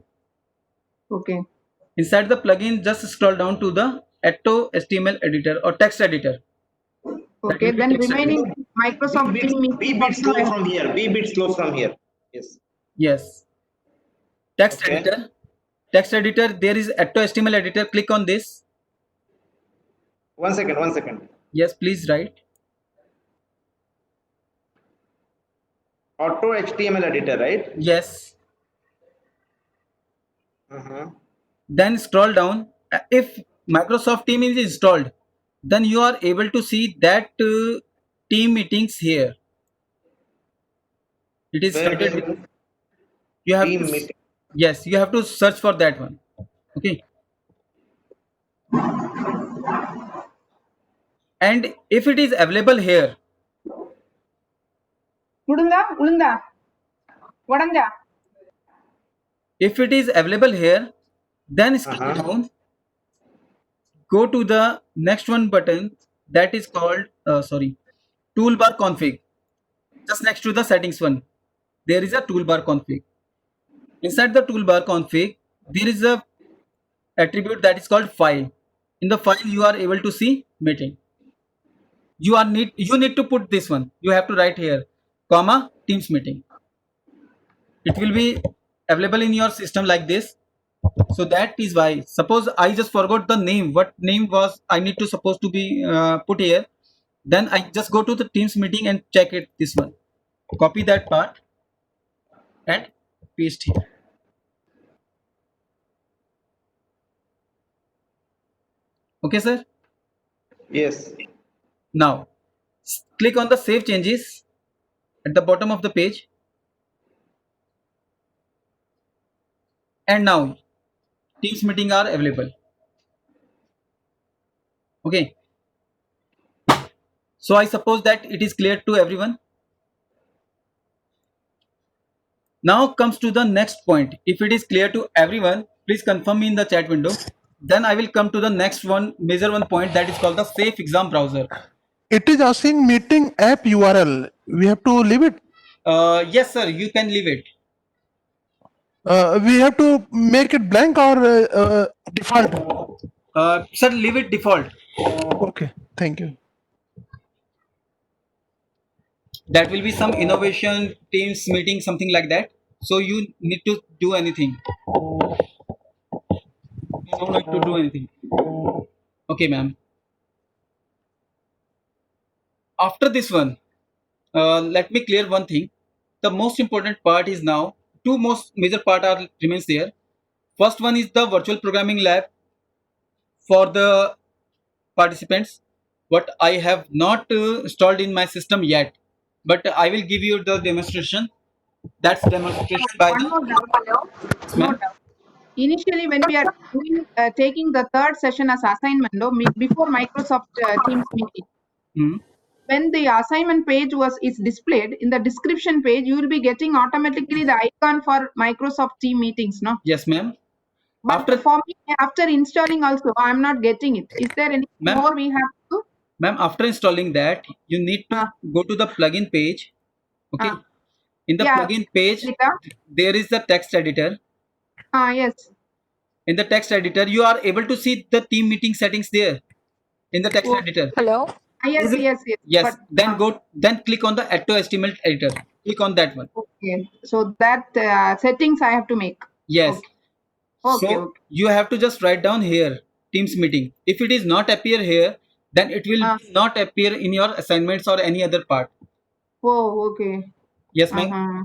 [SPEAKER 2] okay.
[SPEAKER 1] Inside the plugin, just scroll down to the Atto HTML editor or text editor.
[SPEAKER 2] Okay.
[SPEAKER 1] will be
[SPEAKER 2] Then
[SPEAKER 1] text
[SPEAKER 2] remaining Microsoft Team
[SPEAKER 8] Be
[SPEAKER 2] meeting.
[SPEAKER 8] bit slow from here. Be bit slow from here. Yes.
[SPEAKER 1] Yes, text
[SPEAKER 8] Okay.
[SPEAKER 1] editor. Text editor. There is Atto HTML editor. Click on this.
[SPEAKER 8] 1 second. 1 second.
[SPEAKER 1] Yes, please write.
[SPEAKER 8] Auto HTML editor, right?
[SPEAKER 1] Yes. Then scroll down. If Microsoft Team is installed, then you are able to see that team meetings here. It is
[SPEAKER 8] Where
[SPEAKER 1] started.
[SPEAKER 8] will
[SPEAKER 1] You have
[SPEAKER 8] team
[SPEAKER 1] to,
[SPEAKER 8] meeting?
[SPEAKER 1] yes, you have to search for that one. Okay. And if it is available here,
[SPEAKER 2] Ulunda. Vadanja.
[SPEAKER 1] if it is available here, then scroll down. Go to the next one button that is called toolbar config. Just next to the settings one, there is a toolbar config. Inside the toolbar config, there is a attribute that is called file. In the file, you are able to see meeting. You need to put this one. You have to write here, comma, Teams meeting. It will be available in your system like this. So that is why. Suppose I just forgot the name. What name was I need to supposed to be put here? Then I just go to the Teams meeting and check it. This one. Copy that part and paste here. Okay, sir.
[SPEAKER 8] Yes.
[SPEAKER 1] Now click on the save changes at the bottom of the page, and now Teams meeting are available. Okay, so I suppose that it is clear to everyone. Now comes to the next point. If it is clear to everyone, please confirm me in the chat window. Then I will come to the next one, major one point, that is called the Safe Exam Browser.
[SPEAKER 9] It is asking meeting app URL. We have to leave it.
[SPEAKER 1] Yes, sir, you can leave it.
[SPEAKER 9] We have to make it blank or default.
[SPEAKER 1] Sir, leave it default.
[SPEAKER 9] Okay, thank you.
[SPEAKER 1] that will be some innovation teams meeting, something like that. So you need to do anything. You don't need to do anything. Okay, ma'am. After this one, let me clear one thing. The most important part is now two most major part are remains there. First one is the virtual programming lab for the participants. What I have not installed in my system yet, but I will give you the demonstration. That's demonstration by
[SPEAKER 2] One
[SPEAKER 1] the
[SPEAKER 2] more doubt.
[SPEAKER 1] ma'am.
[SPEAKER 2] Initially, when we are doing, taking the third session as assignment, no, before Microsoft Teams meeting,
[SPEAKER 1] Hmm.
[SPEAKER 2] when the assignment page is displayed in the description page, you will be getting automatically the icon for Microsoft Team meetings, no?
[SPEAKER 1] Yes, ma'am.
[SPEAKER 2] But
[SPEAKER 1] After
[SPEAKER 2] for me, after installing also, I'm not getting it. Is there any
[SPEAKER 1] Ma'am.
[SPEAKER 2] more we have to?
[SPEAKER 1] Ma'am, after installing that, you need to go to the plugin page. Okay. In the
[SPEAKER 2] Yeah.
[SPEAKER 1] plugin page,
[SPEAKER 2] Rita?
[SPEAKER 1] there is the text editor.
[SPEAKER 2] Yes.
[SPEAKER 1] In the text editor, you are able to see the team meeting settings there. In the text editor.
[SPEAKER 10] Hello.
[SPEAKER 2] Yes,
[SPEAKER 1] Is it-
[SPEAKER 2] yes, yes.
[SPEAKER 1] Yes.
[SPEAKER 2] But,
[SPEAKER 1] Then click on the Add to HTML editor. Click on that one.
[SPEAKER 2] okay. So that settings I have to make.
[SPEAKER 1] Yes.
[SPEAKER 2] Okay. Okay,
[SPEAKER 1] So
[SPEAKER 2] okay.
[SPEAKER 1] you have to just write down here Teams meeting. If it is not appear here, then it will not appear in your assignments or any other part.
[SPEAKER 2] Oh, okay.
[SPEAKER 1] Yes, ma'am.
[SPEAKER 2] Uh-huh.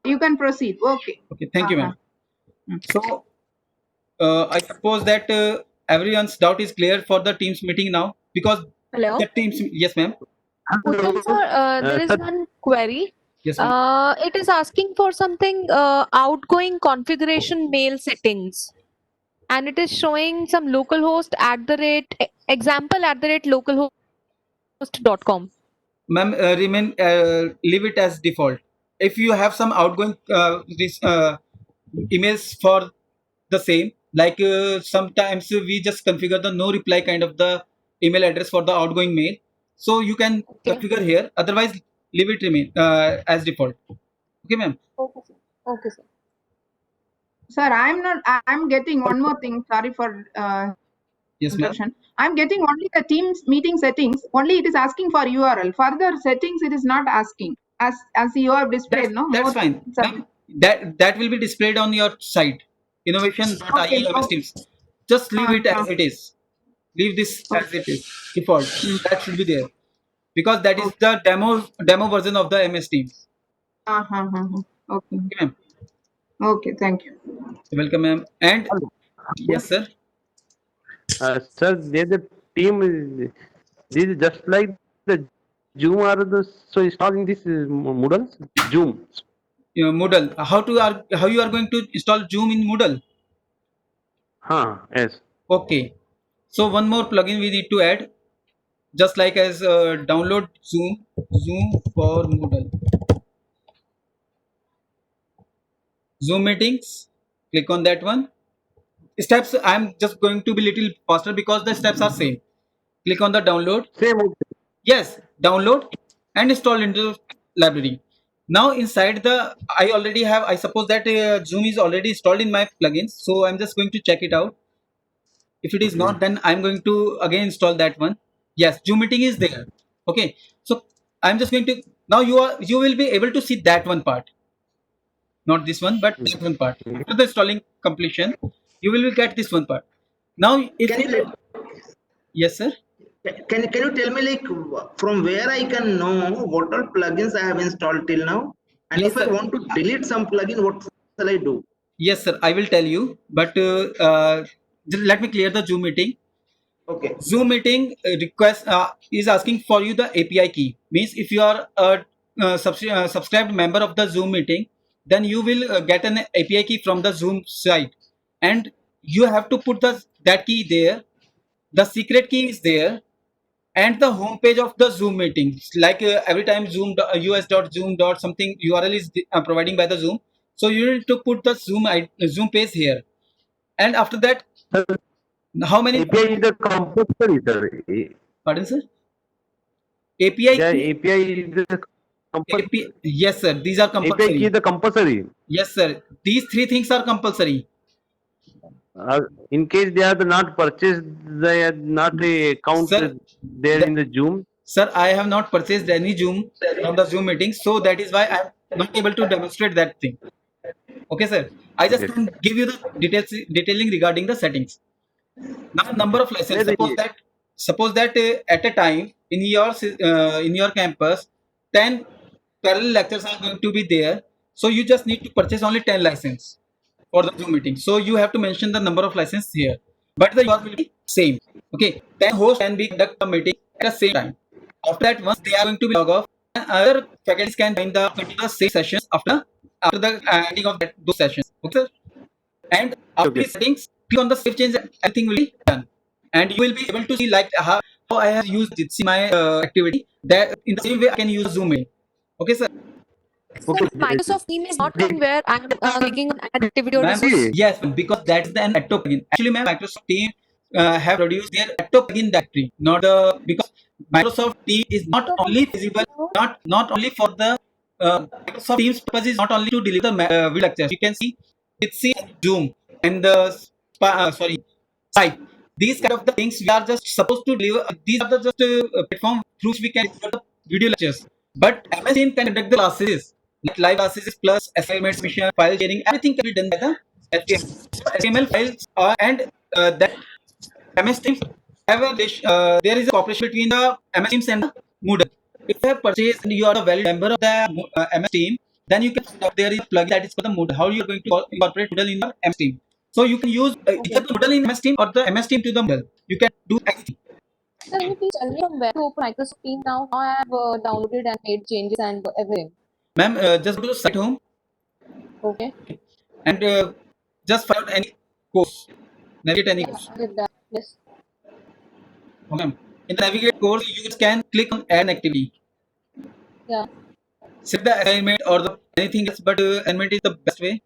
[SPEAKER 2] You can proceed. Okay.
[SPEAKER 1] Okay, thank you, ma'am. So I suppose that everyone's doubt is clear for the Teams meeting now, because
[SPEAKER 10] Hello.
[SPEAKER 1] the Teams. Yes, ma'am.
[SPEAKER 10] Uttam sir, there is one query.
[SPEAKER 1] Yes, ma'am.
[SPEAKER 10] It is asking for something outgoing configuration mail settings, and it is showing some localhost example@localhost.com.
[SPEAKER 1] Ma'am, leave it as default. If you have some outgoing emails for the same, like sometimes we just configure the no reply kind of the email address for the outgoing mail, so you can configure here. Otherwise, leave it remain as default. Okay, ma'am.
[SPEAKER 10] Okay, sir. Okay, sir.
[SPEAKER 2] Sir, I'm getting one more thing. Sorry for
[SPEAKER 1] Yes, ma'am.
[SPEAKER 2] interruption. I'm getting only the Teams meeting settings. Only it is asking for URL. Further settings, it is not asking. As you have displayed, no?
[SPEAKER 1] That's
[SPEAKER 2] More
[SPEAKER 1] fine.
[SPEAKER 2] settings.
[SPEAKER 1] Ma'am, that will be displayed on your site, innovation.ie MS Teams. Just leave it as it is. Leave this as it is default. That should be there, because that is the demo version of the MS Teams.
[SPEAKER 2] Okay.
[SPEAKER 1] Okay, ma'am.
[SPEAKER 2] Okay, thank you.
[SPEAKER 1] You're welcome, ma'am. And yes, sir.
[SPEAKER 7] Sir, there's a team. This is just like the Zoom or the so installing this Moodle Zoom.
[SPEAKER 1] Moodle. How you are going to install Zoom in Moodle?
[SPEAKER 7] Yes.
[SPEAKER 1] Okay. So one more plugin we need to add, just like as download Zoom for Moodle. Zoom meetings. Click on that one. Steps. I'm just going to be little faster because the steps are same. Click on the download.
[SPEAKER 7] Same.
[SPEAKER 1] Yes, download and install into library. Now inside I suppose that Zoom is already installed in my plugins, so I'm just going to check it out. If it is not, then I'm going to again install that one. Yes, Zoom meeting is there. Okay, so I'm just going to, now you will be able to see that one part, not this one, but that one part. After the installing completion, you will get this one part. Now if yes, sir.
[SPEAKER 8] Can you tell me, like, from where I can know what all plugins I have installed till now? And
[SPEAKER 1] Yes,
[SPEAKER 8] if I
[SPEAKER 1] sir.
[SPEAKER 8] want to delete some plugin, what shall I do?
[SPEAKER 1] Yes, sir. I will tell you, but let me clear the Zoom meeting.
[SPEAKER 8] Okay.
[SPEAKER 1] Zoom meeting request is asking for you the API key. Means if you are a subscribed member of the Zoom meeting, then you will get an API key from the Zoom site, and you have to put that key there. The secret key is there, and the home page of the Zoom meeting. Like every time Zoom us.zoom. something URL is providing by the Zoom. So you need to put the Zoom page here, and after that, how many?
[SPEAKER 7] API is the compulsory, sir.
[SPEAKER 1] Pardon, sir. API.
[SPEAKER 7] Yeah, API is the
[SPEAKER 1] API. Yes, sir. These are compulsory.
[SPEAKER 7] API key is the compulsory.
[SPEAKER 1] Yes, sir. These three things are compulsory.
[SPEAKER 7] In case they are not purchased, they are not count
[SPEAKER 1] Sir,
[SPEAKER 7] there
[SPEAKER 1] the-
[SPEAKER 7] in the Zoom.
[SPEAKER 1] Sir, I have not purchased any Zoom from the Zoom meeting, so that is why I'm not able to demonstrate that thing. Okay, sir. I just
[SPEAKER 7] Okay.
[SPEAKER 1] can give you the detailing regarding the settings. Now, number of license.
[SPEAKER 7] Where
[SPEAKER 1] Suppose that at a time in your campus, 10 parallel lectures are going to be there. So you just need to purchase only 10 license for the Zoom meeting. So you have to mention the number of license here, but the URL will be same. Okay, 10 hosts can be conduct a meeting at the same time. After that, once they are going to be log off, other faculties can join the particular same sessions after the ending of those sessions. Okay, sir? And after
[SPEAKER 7] Okay.
[SPEAKER 1] these settings, click on the save change, everything will be done, and you will be able to see like how I have used it, see my activity. That in the same way I can use Zoom meeting. Okay, sir.
[SPEAKER 7] Okay.
[SPEAKER 10] Microsoft Team is not one where I'm clicking on add activity or
[SPEAKER 1] Ma'am,
[SPEAKER 10] resource.
[SPEAKER 1] yes, ma'am, because that's an Atto plugin. Actually, ma'am, Microsoft Team have produced their Atto plugin directory, not the because Microsoft Team is not only visible, not only for the Microsoft Teams purpose is not only to deliver video lectures. You can see Jitsi and Zoom and the Skype. These kind of the things we are just supposed to deliver. These are the just platform through which we can deliver the video lectures. But MS Team can conduct the classes like live classes plus assignments, mission, file sharing, everything can be done by the HTML. So HTML files and that MS Teams have there is a cooperation between the MS Teams and the Moodle. If you have purchased and you are a valid member of the MS Team, then you can find out there is a plugin that is called the Moodle. How you are going to incorporate Moodle in your MS Team? So you can use either the Moodle in MS Team or the MS Team to the Moodle. You can do anything.
[SPEAKER 10] Sir, can you please tell me from where to open Microsoft Team now? Now I have downloaded and made changes and everything.
[SPEAKER 1] Ma'am, just go to site home
[SPEAKER 10] Okay.
[SPEAKER 1] and just find out any course. Navigate any course.
[SPEAKER 10] I did that. Yes.
[SPEAKER 1] Okay. In the navigate course, you can click on add an activity.
[SPEAKER 10] Yeah.
[SPEAKER 1] Set the assignment or the anything else, but assignment is the best way.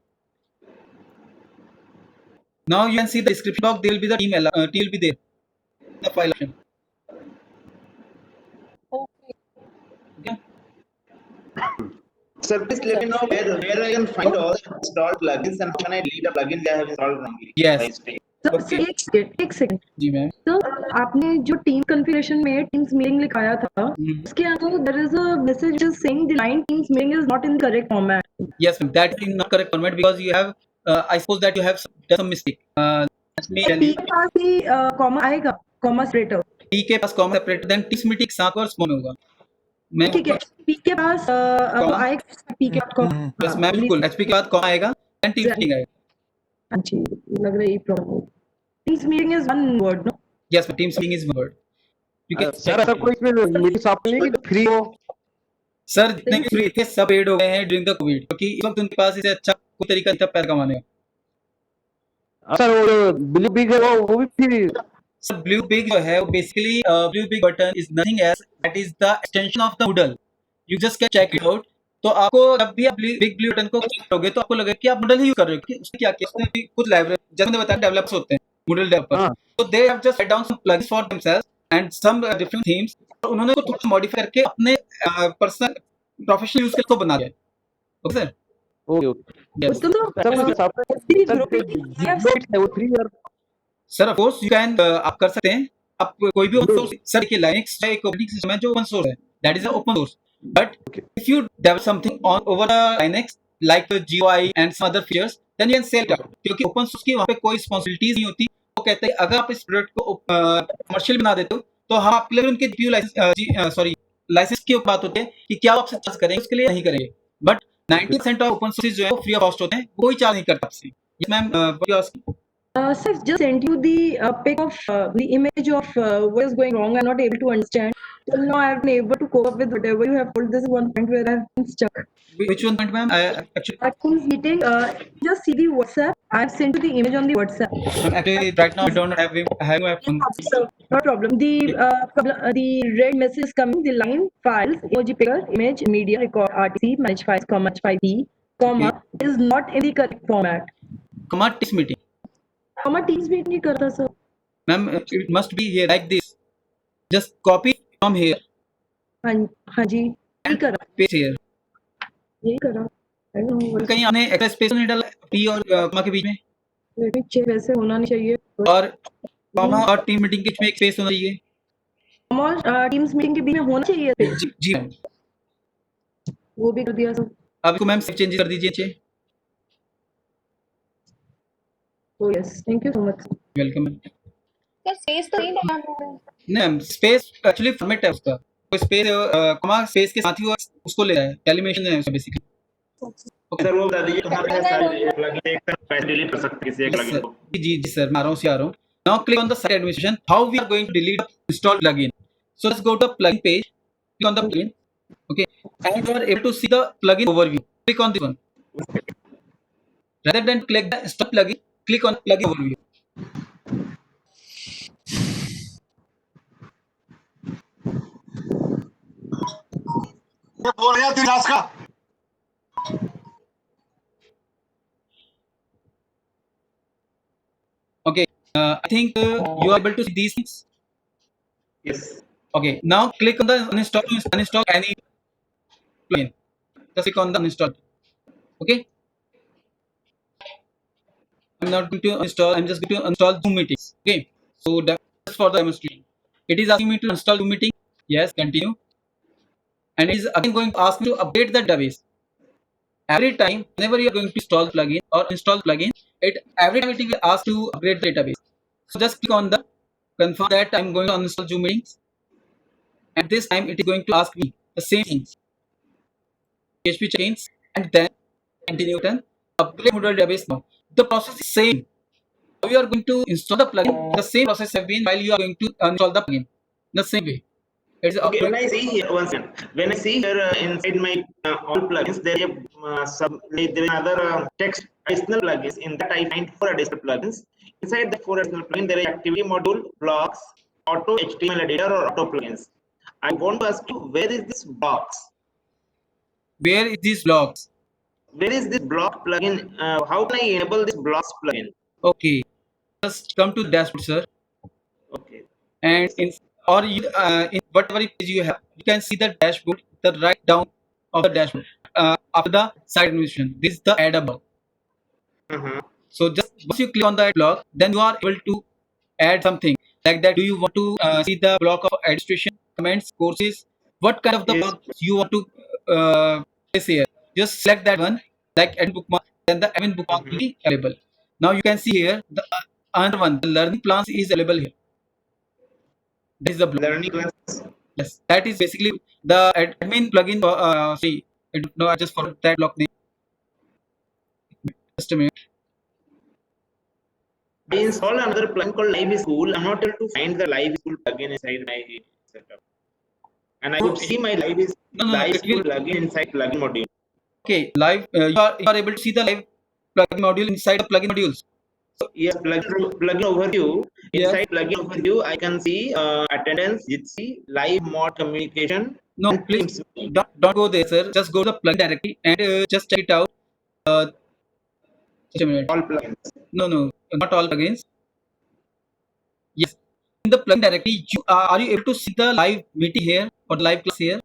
[SPEAKER 1] Now you can see the description box. There will be the team will be there. The file option.
[SPEAKER 10] Okay.
[SPEAKER 1] Okay.
[SPEAKER 8] Sir, please let me know where I can find all the installed plugins and how can I delete a plugin I have installed wrongly.
[SPEAKER 1] Yes.
[SPEAKER 8] By mistake.
[SPEAKER 3] Sir
[SPEAKER 1] Okay.
[SPEAKER 3] एक second
[SPEAKER 1] जी ma'am.
[SPEAKER 3] Sir आपने जो team configuration में Teams meeting लिखाया था
[SPEAKER 1] Mhm.
[SPEAKER 3] उसके अंदर there is a message which is saying the line Teams meeting is not in the correct format
[SPEAKER 1] Yes, ma'am. That is not correct format because you have. I suppose that you have done some mistake. Let me tell
[SPEAKER 3] टी
[SPEAKER 1] you.
[SPEAKER 3] के पास ही comma आएगा comma separator
[SPEAKER 1] T के पास comma separate then teams meeting साथ और small होगा. मैं
[SPEAKER 3] ठीक है पी के पास आएगा पी के बाद कॉमा
[SPEAKER 1] बस मैम बिल्कुल HP के बाद कॉमा आएगा देन टीम्स मीटिंग आएगा.
[SPEAKER 3] हाँ जी लग रहा है ये problem Teams meeting is one word no
[SPEAKER 1] Yes, ma'am. Teams meeting is one word. You can
[SPEAKER 7] sir ऐसा कोई इसमें मीटिंग आप नहीं फ्री हो?
[SPEAKER 1] सर जितने भी फ्री थे सब पेड हो गए हैं ड्यूरिंग द कोविड क्योंकि इस वक्त उनके पास इसे अच्छा कोई तरीका नहीं था पैसा कमाने का.
[SPEAKER 7] सर वो ब्लू बिग है वो भी फ्री.
[SPEAKER 1] So blue big जो है वो basically blue big button is nothing else that is the extension of the Moodle. You just can check it out. तो आपको जब भी आप big blue button को क्लिक करोगे तो आपको लगेगा कि आप Moodle ही यूज कर रहे हो कि उसने क्या किया उसने भी कुछ लाइब्रेरी जैसे मैंने बताया डेवलपर्स होते हैं Moodle डेवलपर्स.
[SPEAKER 7] हाँ.
[SPEAKER 1] So they have just write down some plugins for themselves and some different themes. तो उन्होंने को थोड़ा मॉडिफाई करके अपने पर्सनल प्रोफेशनल यूज के लिए बना दिया. Okay sir.
[SPEAKER 7] Okay okay.
[SPEAKER 1] Yes.
[SPEAKER 7] Sir वो फ्री और
[SPEAKER 1] sir of course you can आप कर सकते हैं. आप कोई भी ओपन सोर्स सर देखिए लाइनक्स एक ऑपरेटिंग सिस्टम है जो ओपन सोर्स है that is open source but if you develop something on over the Linux like GUI and some other features then you can sell it out क्योंकि open source की वहां पे कोई responsibilities नहीं होती. वो कहते हैं अगर आप इस प्रोडक्ट को कमर्शियल बना देते हो तो हम आपके लिए उनके GPU लाइसेंस की बात होती है कि क्या आप चार्ज करेंगे उसके लिए नहीं करेंगे. बट 90% ऑफ ओपन सोर्सेज जो है वो फ्री ऑफ कॉस्ट होते हैं कोई चार्ज नहीं करता आपसे. Ma'am
[SPEAKER 3] Sir, just sent you the pic of the image of what is going wrong. I'm not able to understand. Till now, I've been able to cope up with whatever you have told. This is one point where I've been stuck.
[SPEAKER 1] which one point ma'am? I actually
[SPEAKER 3] Teams meeting. Just see the WhatsApp. I've sent you the image on the WhatsApp.
[SPEAKER 1] actually right now I don't have my phone.
[SPEAKER 3] So, no problem. The red message is coming. The line files, emoji picker, image, media, record, RTC, manage files, comma, 5p, comma is not in the correct format.
[SPEAKER 1] Comma Teams meeting.
[SPEAKER 3] Comma Teams meeting नहीं करता sir.
[SPEAKER 1] Ma'am, it must be here like this. Just copy from here.
[SPEAKER 3] हाँ जी यही करा
[SPEAKER 1] Paste here.
[SPEAKER 3] यही करा. I don't know what.
[SPEAKER 1] कहीं आपने extra space नहीं डाला P और comma के बीच में?
[SPEAKER 3] Let me check, वैसे होना नहीं चाहिए।
[SPEAKER 1] और कॉमा और टीम मीटिंग के बीच में एक स्पेस होना चाहिए।
[SPEAKER 3] और टीम्स मीटिंग के बीच में होना चाहिए थे,
[SPEAKER 1] जी जी मैम।
[SPEAKER 3] वो भी कर दिया सब।
[SPEAKER 1] अब इसको मैम सेव चेंजेस कर दीजिए नीचे।
[SPEAKER 3] तो yes, thank you so much.
[SPEAKER 1] Welcome ma'am.
[SPEAKER 10] Sir space तो नहीं डालना है।
[SPEAKER 1] नहीं मैम, स्पेस एक्चुअली फॉर्मेट है उसका, तो स्पेस कॉमा स्पेस के साथ ही वो उसको ले रहा है, एलिमिनेशन है उसका बेसिकली। ओके
[SPEAKER 8] सर वो बता दीजिए कहाँ पे सारे प्लगइन एक साथ कैसे डिलीट कर सकते हैं किसी एक
[SPEAKER 1] यस
[SPEAKER 8] प्लगइन
[SPEAKER 1] सर,
[SPEAKER 8] को?
[SPEAKER 1] जी जी सर, मैं आ रहा हूँ, आ रहा हूँ। Now click on the site administration, how we are going to delete install plugin. So let's go to the plugin page, click on the plugin, okay, and you are able to see the plugin overview. Click on this one. Rather than click the install plugin, click on plugin overview. Okay, I think you are able to see these things.
[SPEAKER 8] Yes.
[SPEAKER 1] Okay, now click on the uninstall any plugin. Just click on the uninstall. Okay, I'm not going to install. I'm just going to install Zoom meetings. Okay, so that's for the demonstration. It is asking me to install Zoom meeting. Yes, continue. And it is again going to ask me to update the database. Every time, whenever you are going to install plugin or install plugin, every time it will ask to upgrade the database. So just click on the confirm that I'm going to uninstall Zoom meetings. And this time it is going to ask me the same things. PHP chains and then continue button. Upgrade Moodle database now. The process is same. How you are going to install the plugin, the same process have been while you are going to install the plugin. The same way. It's
[SPEAKER 8] Okay, when I see here, one second. When I see here inside my all plugins, there is another text additional plugins. In that, I find 4 additional plugins. Inside the 4 additional plugins, there is activity module, blocks, auto HTML editor, or auto plugins. I want to ask you, where is this box?
[SPEAKER 1] Where is these blocks?
[SPEAKER 8] Where is this block plugin? How can I enable this blocks plugin?
[SPEAKER 1] Okay, just come to the dashboard, sir.
[SPEAKER 8] Okay.
[SPEAKER 1] And in whatever page you have, you can see the dashboard, the right down of the dashboard. After the site administration, this is the add a block. So just once you click on that block, then you are able to add something like that. Do you want to see the block of administration, comments, courses? What kind of the block you want to place here? Just select that one, like admin bookmark. Then the admin bookmark will be available. Now you can see here the another one, the learning plans is available here. That is the block.
[SPEAKER 8] Learning plans.
[SPEAKER 1] Yes, that is basically the admin plugin. Sorry, no, I just forgot that block name. Just a minute.
[SPEAKER 8] I installed another plugin called Live School. I'm not able to find the Live School plugin inside my setup. And I could see my Live School plugin inside plugin module.
[SPEAKER 1] Okay, live. You are able to see the live plugin module inside the plugin modules.
[SPEAKER 8] So yes, plugin overview. Inside plugin overview, I can see attendance, Jitsi, live mod communication.
[SPEAKER 1] No, please don't go there, sir. Just go to the plugin directly and just check it out. Just a minute.
[SPEAKER 8] All plugins.
[SPEAKER 1] No, not all plugins. Yes, in the plugin directly, are you able to see the live meeting here or the live class here?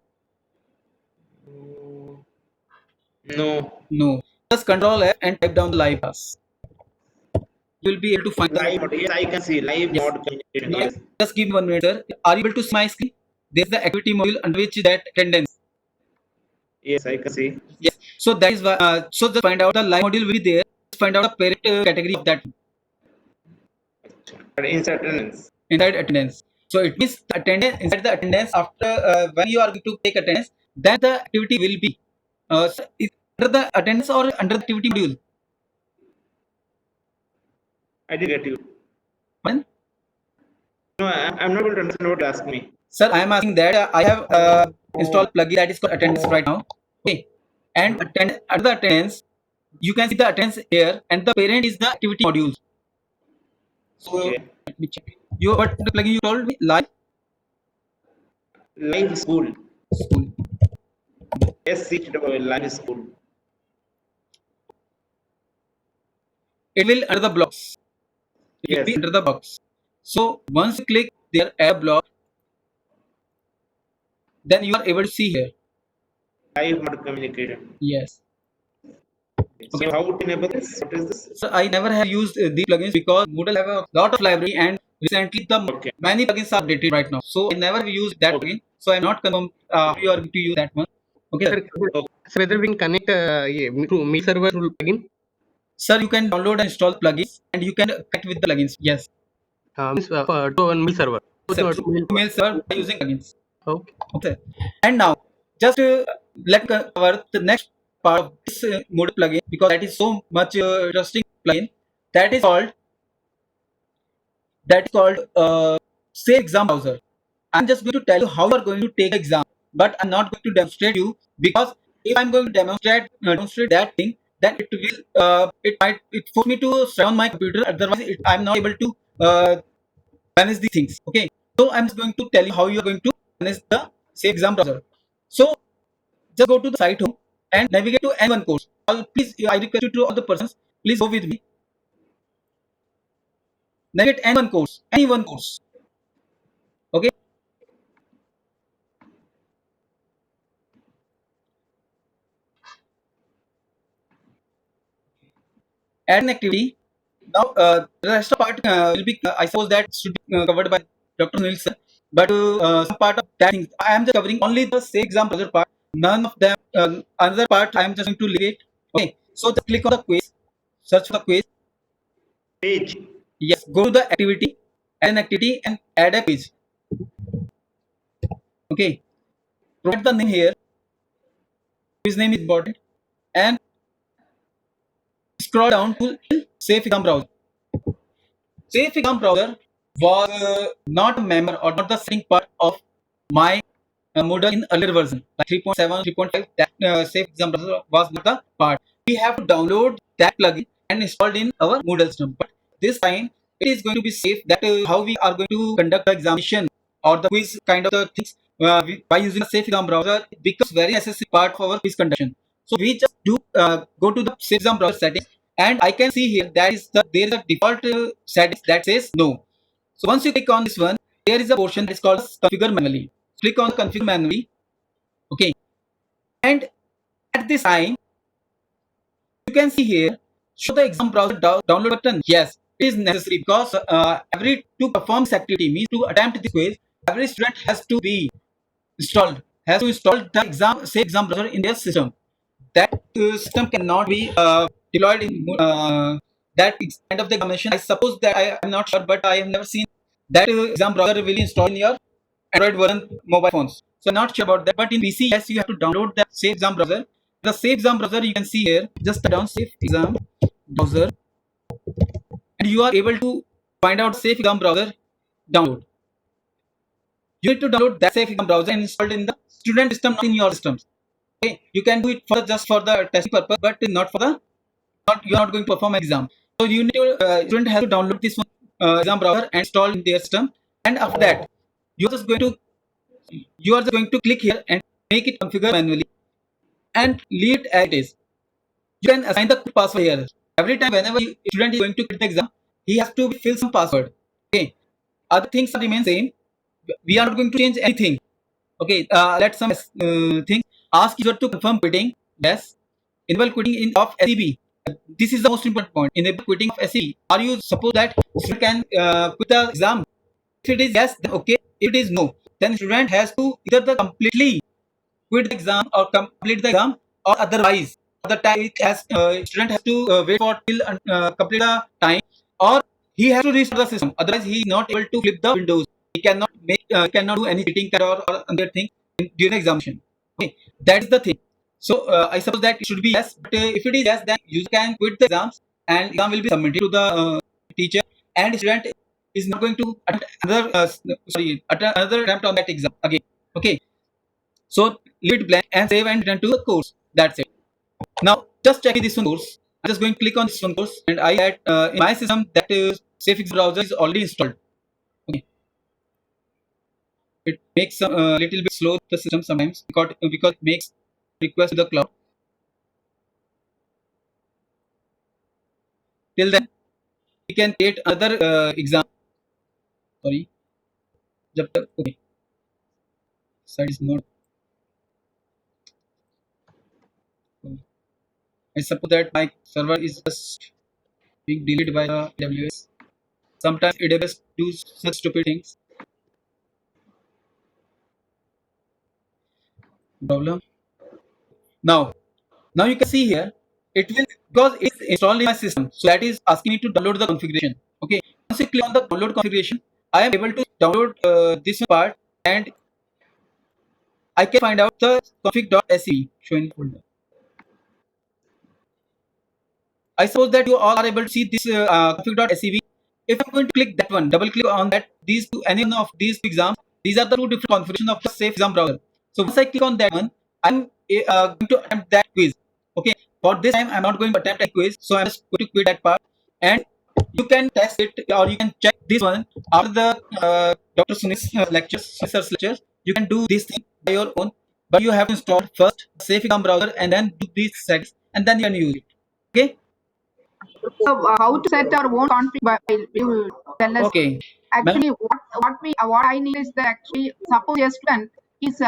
[SPEAKER 1] No. Just Control F and type down the live class. You will be able to find the
[SPEAKER 8] live mod. Yes, I can see live mod communication.
[SPEAKER 1] Now,
[SPEAKER 8] Yes.
[SPEAKER 1] just give me 1 minute, sir. Are you able to see my screen? There's the activity module under which that attendance.
[SPEAKER 8] Yes, I can see.
[SPEAKER 1] Yes. So that is why. So just find out the live module will be there. Just find out the parent category of that.
[SPEAKER 8] Inside attendance.
[SPEAKER 1] Inside attendance. So it means the attendance inside the attendance after when you are going to take attendance, then the activity will be under the attendance or under the activity module.
[SPEAKER 8] I did get you.
[SPEAKER 1] When?
[SPEAKER 8] No, I'm not able to understand what you asked me.
[SPEAKER 1] Sir, I am asking that I have installed plugin that is called attendance right now. Okay, and under the attendance, you can see the attendance here, and the parent is the activity modules. So let me check. What the plugin you told me? Live
[SPEAKER 8] School.
[SPEAKER 1] School.
[SPEAKER 8] Live School.
[SPEAKER 1] It will under the blocks. It will be under the box. So once you click there, add block, then you are able to see here.
[SPEAKER 8] Live mod communication.
[SPEAKER 1] Yes.
[SPEAKER 8] So how to enable this? What is this?
[SPEAKER 1] So I never have used these plugins because Moodle have a lot of library, and recently the
[SPEAKER 8] Okay.
[SPEAKER 1] many plugins are updated right now. So I never used that plugin. So I'm not confirmed how you are going to use that one. Okay,
[SPEAKER 6] Sir, sir, whether we can connect through me server through plugin?
[SPEAKER 1] sir, you can download and install plugins, and you can connect with the plugins. Yes,
[SPEAKER 6] Means to one mail server.
[SPEAKER 1] sir,
[SPEAKER 6] To mail.
[SPEAKER 1] email server by using plugins.
[SPEAKER 6] Okay.
[SPEAKER 1] Okay, and now just let cover the next part of this Moodle plugin because that is so much interesting plugin. That is called Say Exam Browser. I'm just going to tell you how you are going to take the exam, but I'm not going to demonstrate you because if I'm going to demonstrate that thing, then it force me to shut down my computer. Otherwise, I'm not able to manage these things. Okay, so I'm just going to tell you how you are going to manage the Say Exam Browser. So just go to the site home and navigate to any one course. Please, I request you to all the persons, please go with me. Navigate any one course. Okay. Add an activity. Now, the rest of part will be, I suppose that should be covered by Dr. Nielsen. But some part of that thing, I am just covering only the Say Exam Browser part. None of them, another part, I am just going to leave it. Okay. So just click on the quiz, search for the quiz.
[SPEAKER 8] Page.
[SPEAKER 1] Yes, go to the activity, add an activity, and add a quiz. Okay. Provide the name here. Quiz name is important. And scroll down to Safe Exam Browser. Safe Exam Browser was not a member or not the setting part of my Moodle in earlier version, like 3.7, 3.5. That Safe Exam Browser was not the part. We have to download that plugin and install it in our Moodle system. But this time, it is going to be safe. That how we are going to conduct the examination or the quiz kind of the things by using the Safe Exam Browser. It becomes very necessary part of our quiz conduction. So we just do go to the Safe Exam Browser settings, and I can see here there is a default settings that says no. So once you click on this one, there is a portion that is called configure manually. Click on configure manually. Okay, and at this time you can see here show the exam browser download button. Yes, it is necessary because to perform this activity means to attempt this quiz, every student has to install the exam browser in their system. That system cannot be deployed in that kind of the examination. I suppose that I am not sure, but I have never seen that exam browser will install in your Android version mobile phones. So I'm not sure about that. But in PC, yes, you have to download the Safe Exam Browser. The Safe Exam Browser you can see here. Just down Safe Exam Browser, and you are able to find out Safe Exam Browser download. You need to download that Safe Exam Browser and install it in the student system, not in your systems. Okay, you can do it for just for the testing purpose, but not for the you are not going to perform an exam. So you need to student has to download this one, exam browser and install in their system, and after that you are just going to click here and make it configure manually and leave it as it is. You can assign the password here. Every time whenever student is going to get the exam, he has to fill some password. Okay, other things remain same. We are not going to change anything. Okay, let's some things. Ask user to confirm quitting. Yes. Enable quitting in of SEB. This is the most important point. Enable quitting of SEB. Are you suppose that student can quit the exam? If it is yes, then okay. If it is no, then student has to either the completely quit the exam or complete the exam, or otherwise the time it has student has to wait for till complete the time, or he has to restart the system. Otherwise, he is not able to flip the windows. He cannot do any cheating or other thing during the examination. Okay, that is the thing. So I suppose that it should be yes. But if it is yes, then you can quit the exams and exam will be submitted to the teacher, and student is not going to attempt another attempt on that exam again. Okay, so leave it blank and save and return to the course. That's it. Now just check this one course. I'm just going to click on this one course, and I had in my system that SafeX browser is already installed. Okay, it makes a little bit slow the system sometimes because it makes request to the cloud. Till then, we can create another exam. Sorry, okay, site is not. I suppose that my server is just being deleted by the AWS. Sometimes AWS do such stupid things. Problem. Now you can see here, it will, because it's installed in my system, so that is asking me to download the configuration. Okay, once you click on the download configuration, I am able to download this part, and I can find out the config.sce showing folder. I suppose that you all are able to see this config.sce. If I'm going to click that one, double click on that, these two, any one of these two exams, these are the two different configurations of the safe exam browser. So once I click on that one, I'm going to attempt that quiz. Okay, for this time I'm not going to attempt a quiz, so I'm just going to quit that part, and you can test it, or you can check this one after the Dr. Sunit's lectures. You can do this thing by your own, but you have to install first safe exam browser and then do these settings, and then you can use it. Okay.
[SPEAKER 2] So how to set our own config file? You tell us.
[SPEAKER 1] Okay.
[SPEAKER 2] Actually, what I need is that actually, suppose a student is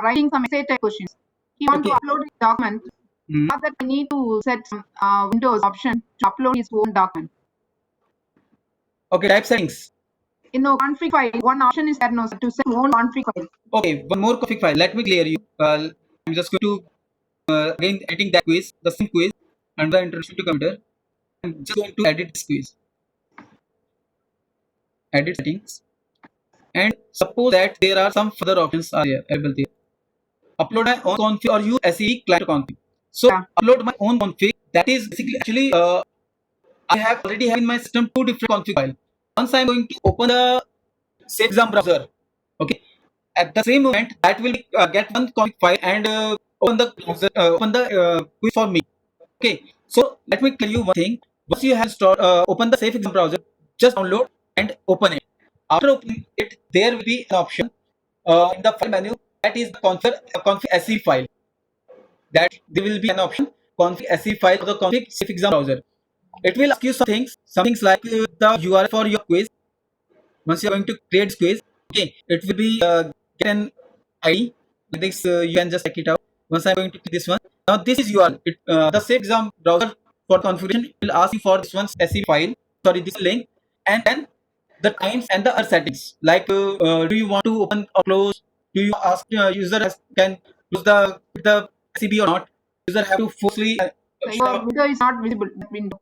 [SPEAKER 2] writing some essay type questions. He wants to upload his document. Not that I need to set some Windows option to upload his own document.
[SPEAKER 1] Okay, type settings.
[SPEAKER 2] In no config file, one option is there no to set own config file.
[SPEAKER 1] Okay, one more config file. Let me clear you. I'm just going to again editing that quiz, the same quiz, under introduction to computer. I'm just going to edit this quiz. Edit settings, and suppose that there are some further options are here available there. Upload my own config or use SE client config. So upload my own config. That is basically actually I have already have in my system two different config files. Once I'm going to open the safe exam browser, okay, at the same moment that will get one config file and open the browser, open the quiz for me. Okay, so let me tell you one thing. Once you have installed, open the safe exam browser, just download and open it. After opening it, there will be an option in the file menu, that is the config SE file. That there will be an option config SE file for the config safe exam browser. It will ask you some things like the URL for your quiz. Once you are going to create this quiz, okay, it will be get an ID. Like this, you can just check it out. Once I'm going to click this one, now this is URL. The safe exam browser for configuration will ask you for this one's SE file. Sorry, this link, and then the times and the other settings. Like, do you want to open or close? Do you ask user can close the CB or not? User have to forcefully.
[SPEAKER 2] Your window is not visible. That window.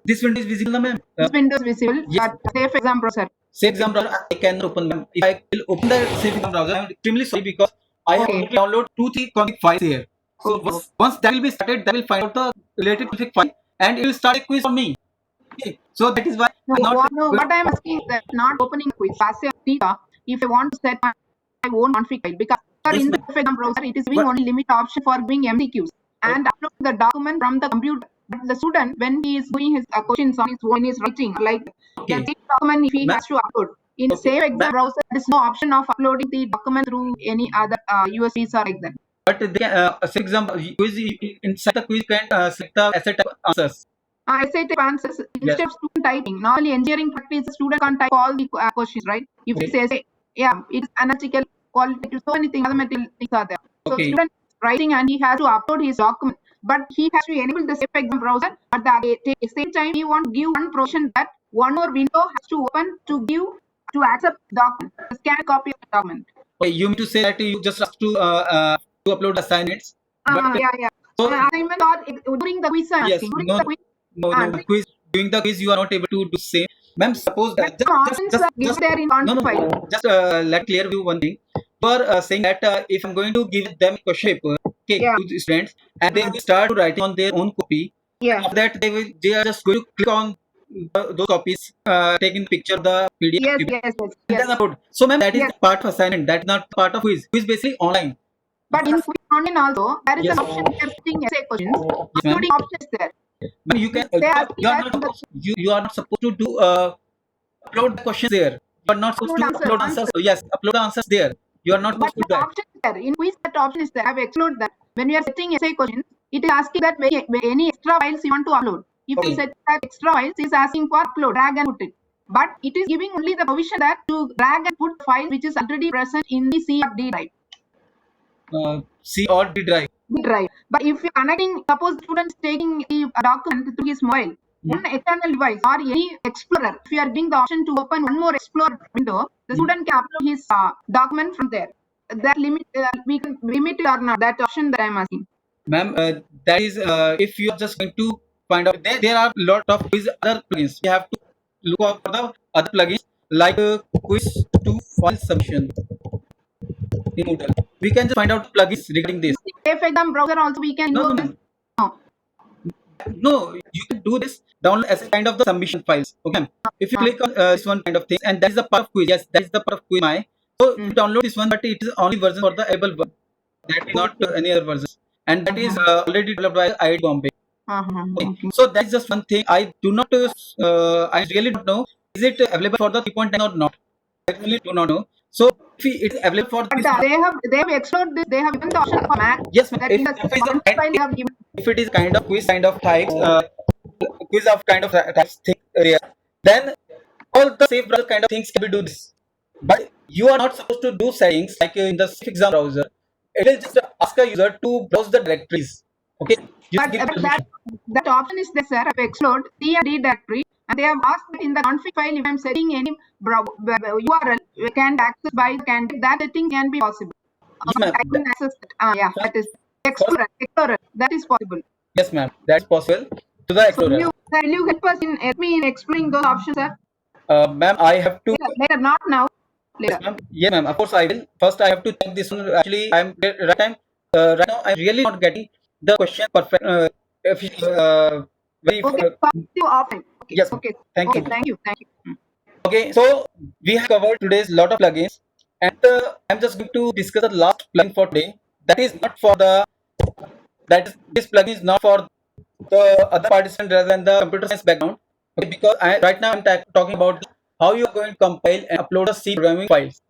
[SPEAKER 1] This window is visible, ma'am.
[SPEAKER 2] This window is visible.
[SPEAKER 1] Yes.
[SPEAKER 2] But safe exam browser.
[SPEAKER 1] Safe exam browser I can open, ma'am. If I will open the safe exam browser, I'm extremely sorry because I have only downloaded 2-3 config files here. So once that will be started, that will find out the related config file and it will start a quiz for me. Okay. So that is why
[SPEAKER 2] what I am asking is that not opening quiz. As a teacher, if I want to set my own config file, because in the safe exam browser, it is giving only limit option for doing MCQs and upload the document from the computer. But the student, when he is doing his questions on his own, is writing like the document, if he has to upload in the safe exam browser, there is no option of uploading the document through any other USBs or like that.
[SPEAKER 1] But they can, say example, quiz inside the quiz can select the essay type answers.
[SPEAKER 2] Essay type answers instead of student typing. Normally, engineering practice, the student can't type all the questions, right? If it says, yeah, it is analytical, qualitative, so many things, mathematical things are there. So student is writing and he has to upload his document, but he has to enable the safe exam browser. At the same time, he wants to give one provision that one more window has to open to accept the document, scan copy of the document.
[SPEAKER 1] Okay, you mean to say that you just have to upload assignments?
[SPEAKER 2] Yeah. So assignment or during the quiz.
[SPEAKER 1] Yes,
[SPEAKER 2] during
[SPEAKER 1] no,
[SPEAKER 2] the quiz.
[SPEAKER 1] No, quiz. During the quiz, you are not able to do same. Ma'am, suppose that just let clear you one thing. You are saying that if I'm going to give them question paper, okay, to the students, and they will start writing on their own copy.
[SPEAKER 2] Yeah.
[SPEAKER 1] After that, they are just going to click on those copies, taking picture of the PDF.
[SPEAKER 2] Yes.
[SPEAKER 1] Then upload. So, ma'am, that is part of assignment. That is not part of quiz. Quiz basically online.
[SPEAKER 2] But in quiz online also, there is an option for setting essay questions. Uploading options there.
[SPEAKER 1] Ma'am, you can. You are not supposed to do upload the questions there. You are not supposed to upload answers. Yes, upload the answers there. You are not supposed to do that.
[SPEAKER 2] Option is there. In quiz, that option is there. I have explored that. When you are setting essay questions, it is asking that any extra files you want to upload. If you set that extra files, it is asking for upload, drag and put it. But it is giving only the provision that to drag and put the file which is already present in the C or D drive.
[SPEAKER 1] C or D drive.
[SPEAKER 2] Right. But if you're connecting, suppose student is taking the document through his mobile, one external device or any explorer, if you are giving the option to open one more explorer window, the student can upload his document from there. That limit, we can limit it or not, that option that I'm asking.
[SPEAKER 1] Ma'am, that is if you are just going to find out, there are a lot of quiz other plugins. You have to look out for the other plugins like quiz to file submission in Moodle. We can just find out plugins regarding this.
[SPEAKER 2] Safe exam browser also we can
[SPEAKER 1] No,
[SPEAKER 2] do
[SPEAKER 1] no,
[SPEAKER 2] this.
[SPEAKER 1] ma'am.
[SPEAKER 2] No.
[SPEAKER 1] No, you can do this download as a kind of the submission files. Okay, ma'am. If you click on this one kind of thing, and that is the part of quiz. Yes, that is the part of quiz. So you download this one, but it is only version for the able one. That is not any other versions, and that is already developed by IIT Bombay. Okay. So that's just one thing. I do not. I really don't know. Is it available for the 3.10 or not? I really do not know. So if it's available for
[SPEAKER 2] But
[SPEAKER 1] this,
[SPEAKER 2] they have explored this. They have given the option for Mac.
[SPEAKER 1] yes, ma'am.
[SPEAKER 2] That
[SPEAKER 1] If,
[SPEAKER 2] is
[SPEAKER 1] if,
[SPEAKER 2] the
[SPEAKER 1] it's
[SPEAKER 2] font
[SPEAKER 1] the,
[SPEAKER 2] file they have given.
[SPEAKER 1] if it is kind of quiz, kind of types, quiz of kind of types thing area, then all the safe browser kind of things can be do this. But you are not supposed to do settings like in the safe exam browser. It will just ask a user to browse the directories. Okay, you
[SPEAKER 2] But,
[SPEAKER 1] give
[SPEAKER 2] but
[SPEAKER 1] permission.
[SPEAKER 2] that option is there, sir. I've explored C and D directory, and they have asked that in the config file, if I'm setting any URL, we can access by the candidate. That setting can be possible.
[SPEAKER 1] Yes, ma'am.
[SPEAKER 2] I can access it. Yeah, that is Explorer. That is possible.
[SPEAKER 1] Yes, ma'am. That's possible to the
[SPEAKER 2] So
[SPEAKER 1] Explorer.
[SPEAKER 2] will you help me in exploring those options, sir?
[SPEAKER 1] Ma'am, I have to.
[SPEAKER 2] Later, not now.
[SPEAKER 1] Yes,
[SPEAKER 2] Later.
[SPEAKER 1] ma'am. Yeah, ma'am. Of course, I will. First, I have to check this one. Actually, right now. I'm really not getting the question perfect. Very.
[SPEAKER 2] Okay, you offline. Okay.
[SPEAKER 1] Yes.
[SPEAKER 2] Okay.
[SPEAKER 1] Thank
[SPEAKER 2] Okay.
[SPEAKER 1] you.
[SPEAKER 2] Thank you. Thank you.
[SPEAKER 1] Okay, so we have covered today's lot of plugins, and I'm just going to discuss the last plugin for today. That is not for the this plugin is not for the other participant rather than the computer science background. Okay, because right now I'm talking about how you are going to compile and upload a C programming files.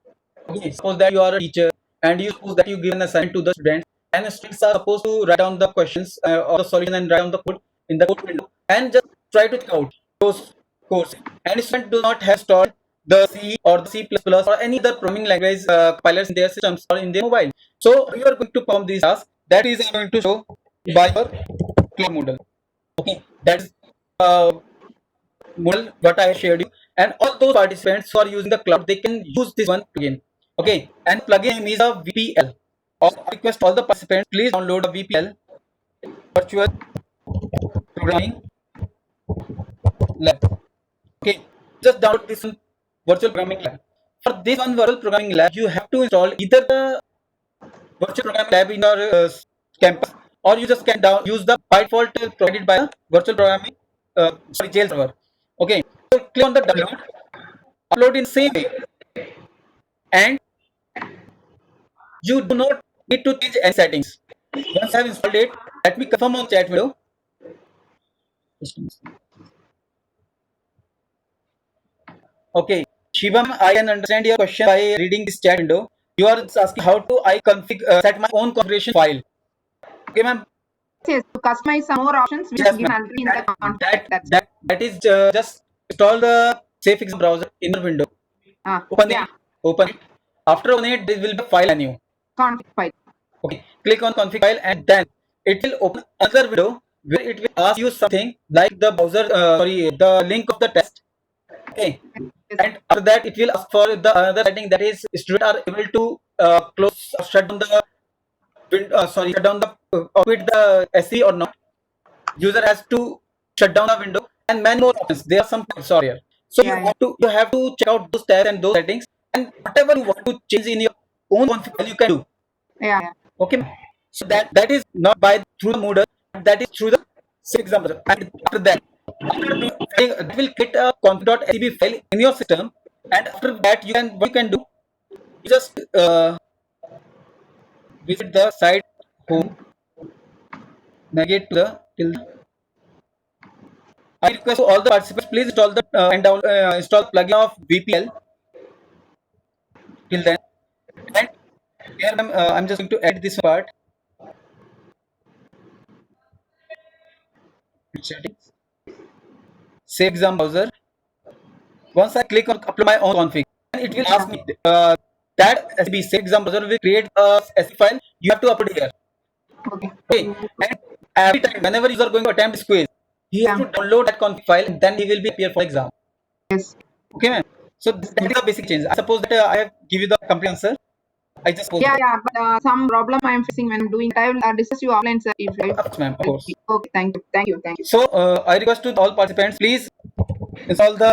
[SPEAKER 1] Okay, suppose that you are a teacher and you suppose that you give an assignment to the students, and the students are supposed to write down the questions or the solution and write down the code in the code window and just try to check out those codes. And students do not have installed the C or the C++ or any other programming language compilers in their systems or in their mobile. So you are going to perform these tasks. That is going to show by your Cloud Moodle. Okay, that's Moodle what I shared you, and all those participants who are using the cloud, they can use this one plugin. Okay, and plugin name is a VPL. I request all the participants please download a VPL, Virtual Programming Lab. Okay, just download this one, Virtual Programming Lab. For this one Virtual Programming Lab, you have to install either the Virtual Programming Lab in your campus, or you just can use the by default provided by the Virtual Programming jail server. Okay, so click on the download, upload in same way, and you do not need to change any settings. Once I have installed it, let me confirm on chat window. Okay, Shivam, I can understand your question by reading this chat window. You are just asking how to I set my own configuration file. Okay, ma'am.
[SPEAKER 2] Yes, to customize some more options which
[SPEAKER 1] Yes,
[SPEAKER 2] are given
[SPEAKER 1] ma'am.
[SPEAKER 2] already in the config.
[SPEAKER 1] That is just install the Safe Exam browser in your window. Open
[SPEAKER 2] Yeah,
[SPEAKER 1] it. Open it. After open it, there will be a file menu.
[SPEAKER 2] config file.
[SPEAKER 1] Okay, click on config file, and then it will open another window where it will ask you something like the browser, the link of the test. Okay, and after that it will ask for the another setting, that is students are able to close or shut down the shut down the quit the SE or not. User has to shut down the window, and many more options. There are some tabs here. So you have to check out those tabs and those settings, and whatever you want to change in your own config you can do.
[SPEAKER 2] Yeah.
[SPEAKER 1] Okay, so that is not by through the Moodle, that is through the Safe Exam browser. And after that, it will create a config.scb file in your system, and after that what you can do, you just visit the site home, navigate to the till. I request all the participants please install the install plugin of VPL till then. And here I'm just going to add this part. Settings, Safe Exam browser. Once I click on upload my own config, it will ask me that SB Safe Exam browser will create a SE file you have to upload here.
[SPEAKER 2] Okay.
[SPEAKER 1] Okay, and every time whenever you are going to attempt this quiz, he has to download that config file and then he will be appear for exam.
[SPEAKER 2] Yes.
[SPEAKER 1] Okay, ma'am. So that is the basic change. I suppose that I have give you the complete answer. I just posed
[SPEAKER 2] Yeah,
[SPEAKER 1] it.
[SPEAKER 2] yeah, but some problem I am facing when I'm doing it. I will discuss you offline, sir. If I,
[SPEAKER 1] Of course, ma'am. Of course.
[SPEAKER 2] okay, thank you, thank you, thank you.
[SPEAKER 1] So I request to all participants, please install the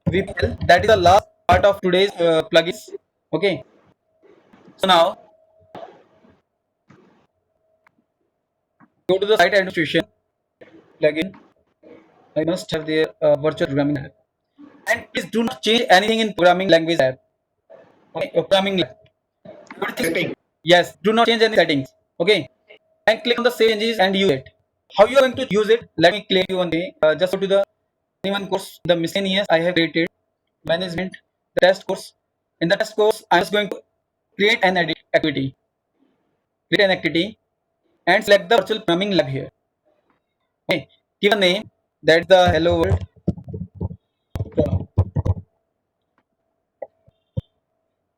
[SPEAKER 1] VPL. That is the last part of today's plugins. Okay. So now go to the site administration plugin. I must have their virtual programming app. And please do not change anything in programming language app. Okay, programming lab. Everything. Yes, do not change any settings. Okay, and click on the save changes and use it. How you are going to use it? Let me claim you one day. Just go to the anyone course, the miscellaneous I have created, management, the test course. In the test course, I'm just going to create an activity. Create an activity and select the virtual programming lab here. Okay, give a name. That's the hello world.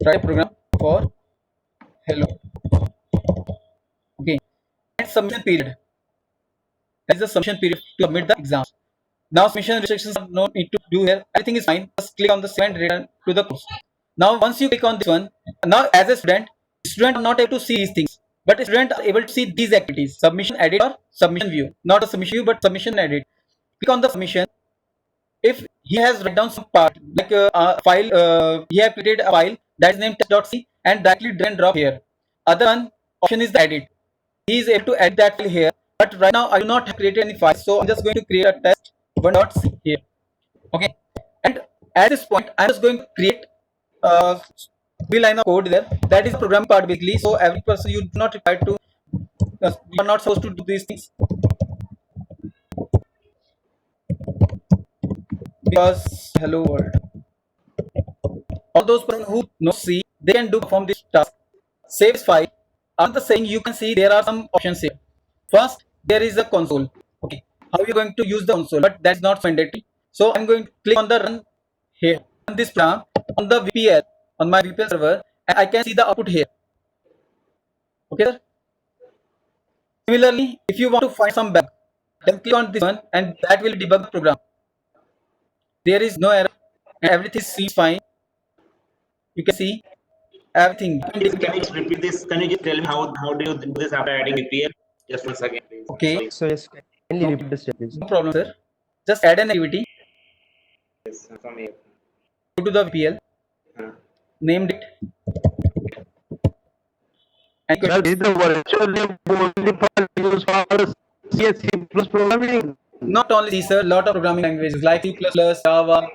[SPEAKER 1] Try a program for hello. Okay, and submission period. That is the submission period to submit the exam. Now submission restrictions are no need to do here. Everything is fine. Just click on the send return to the course. Now once you click on this one, now as a student are not able to see these things, but students are able to see these activities: submission edit or submission view. Not a submission view, but submission edit. Click on the submission. If he has written down some part like file, he has created a file that is named test.c and directly drag and drop here. Other one option is the edit. He is able to edit that file here, but right now I do not have created any file, so I'm just going to create a test one.c here. Okay, and at this point I'm just going to create three line of code there. That is the program part basically. So every person, you do not require to you are not supposed to do these things, because hello world, all those people who know C, they can do perform this task. Save file. After saying, you can see there are some options here. First, there is a console. Okay, how are you going to use the console? But that's not mandatory. So I'm going to click on the run here. Run this program on the VPL, on my VPL server, and I can see the output here. Okay, sir. Similarly, if you want to find some bug, then click on this one, and that will debug the program. There is no error, and everything seems fine. You can see everything.
[SPEAKER 8] Can you just repeat this? Can you just tell me how do you do this after adding VPL? Just once again, please.
[SPEAKER 1] Okay.
[SPEAKER 7] So yes, can you repeat the step, please?
[SPEAKER 1] No problem, sir. Just add an activity.
[SPEAKER 8] Yes, from here.
[SPEAKER 1] Go to the VPL. Named it. And
[SPEAKER 7] Sir, is the virtual name only for use for C and C+ programming?
[SPEAKER 1] not only C, sir, lot of programming languages like C++, Java,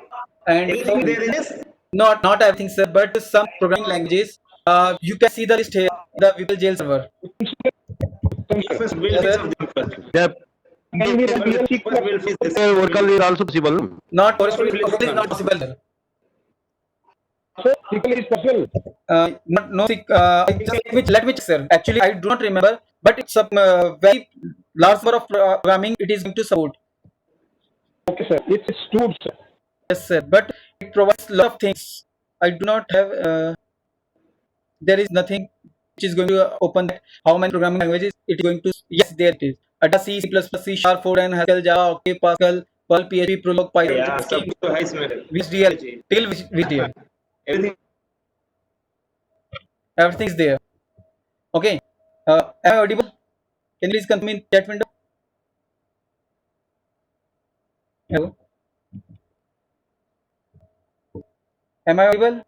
[SPEAKER 1] and
[SPEAKER 8] Anything there in this?
[SPEAKER 1] not everything, sir, but some programming languages. You can see the list here, the VPL jail server.
[SPEAKER 8] First, we'll fix of them first.
[SPEAKER 7] Yeah.
[SPEAKER 8] First, we'll fix this.
[SPEAKER 7] Vocal is also possible. No?
[SPEAKER 1] Not possible. Is not possible, sir. Let me check, sir. Actually, I do not remember, but it's a very large number of programming it is going to support.
[SPEAKER 11] Okay, sir. It's stored, sir.
[SPEAKER 1] Yes, sir. But it provides a lot of things. I do not have. There is nothing which is going to open how many programming languages it is going to. Yes, there it is. Ada C, C++, C Sharp, Fortran, Haskell, Java, OK, Pascal, Perl, PHP, Prolog, Python,
[SPEAKER 8] Yeah, sub to high smell.
[SPEAKER 1] VHDL, till VHDL.
[SPEAKER 8] Everything.
[SPEAKER 1] Everything is there. Okay. Am I audible? Can you please confirm in chat window? Hello. Am I audible?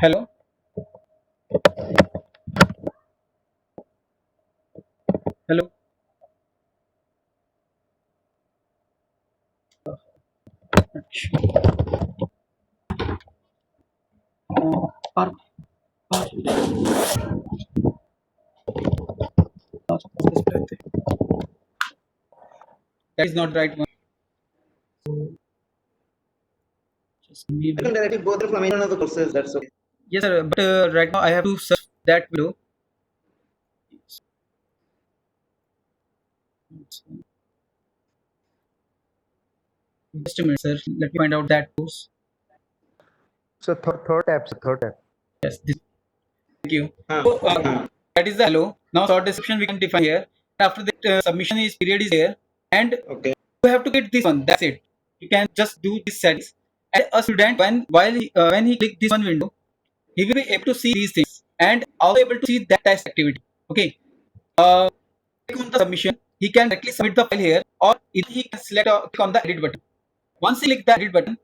[SPEAKER 1] Hello. Hello. Par- That is not the right one. So, just give me a
[SPEAKER 8] I can
[SPEAKER 1] minute.
[SPEAKER 8] directly go through from any one of the courses. That's okay.
[SPEAKER 1] Yes, sir. But right now I have to search that window. Just a minute, sir. Let me find out that course.
[SPEAKER 11] So third tab.
[SPEAKER 1] Yes, this. Thank you.
[SPEAKER 8] Huh.
[SPEAKER 1] So that is the hello. Now short description we can define here. After that submission is period is there, and
[SPEAKER 8] Okay.
[SPEAKER 1] you have to get this one. That's it. You can just do this settings. And a student when he click this one window, he will be able to see these things and also able to see that test activity. Okay. Click on the submission. He can directly submit the file here, or either he can click on the edit button. Once he click the edit button,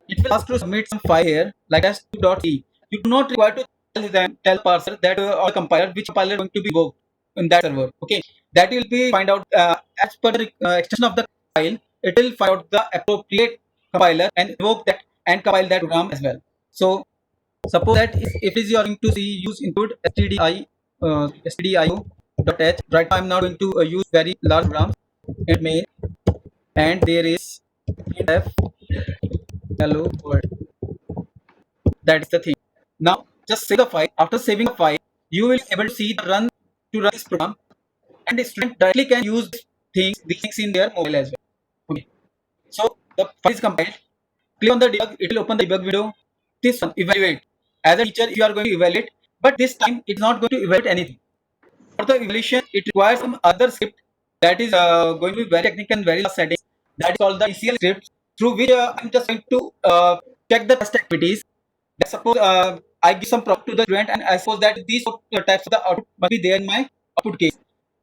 [SPEAKER 1] it will ask to submit some file here, like as 2.c. You do not require to tell parser that or compiler which compiler is going to be worked in that server. Okay, that will be find out as per the extension of the file. It will find out the appropriate compiler and invoke that and compile that program as well. So suppose that if is you are going to see use include stdio.h. Right now I'm not going to use very large programs in main, and there is printf hello world. That is the thing. Now just save the file. After saving the file, you will be able to see the run this program, and the student directly can use these things in their mobile as well. Okay. So the file is compiled. Click on the debug. It will open the debug window. This one evaluate. As a teacher, you are going to evaluate, but this time it's not going to evaluate anything. For the evaluation, it requires some other script that is going to be very technical and very last setting. That is called the ECL script, through which I'm just going to check the test activities. Let's suppose I give some prompt to the student, and I suppose that these types of the output must be there in my output case.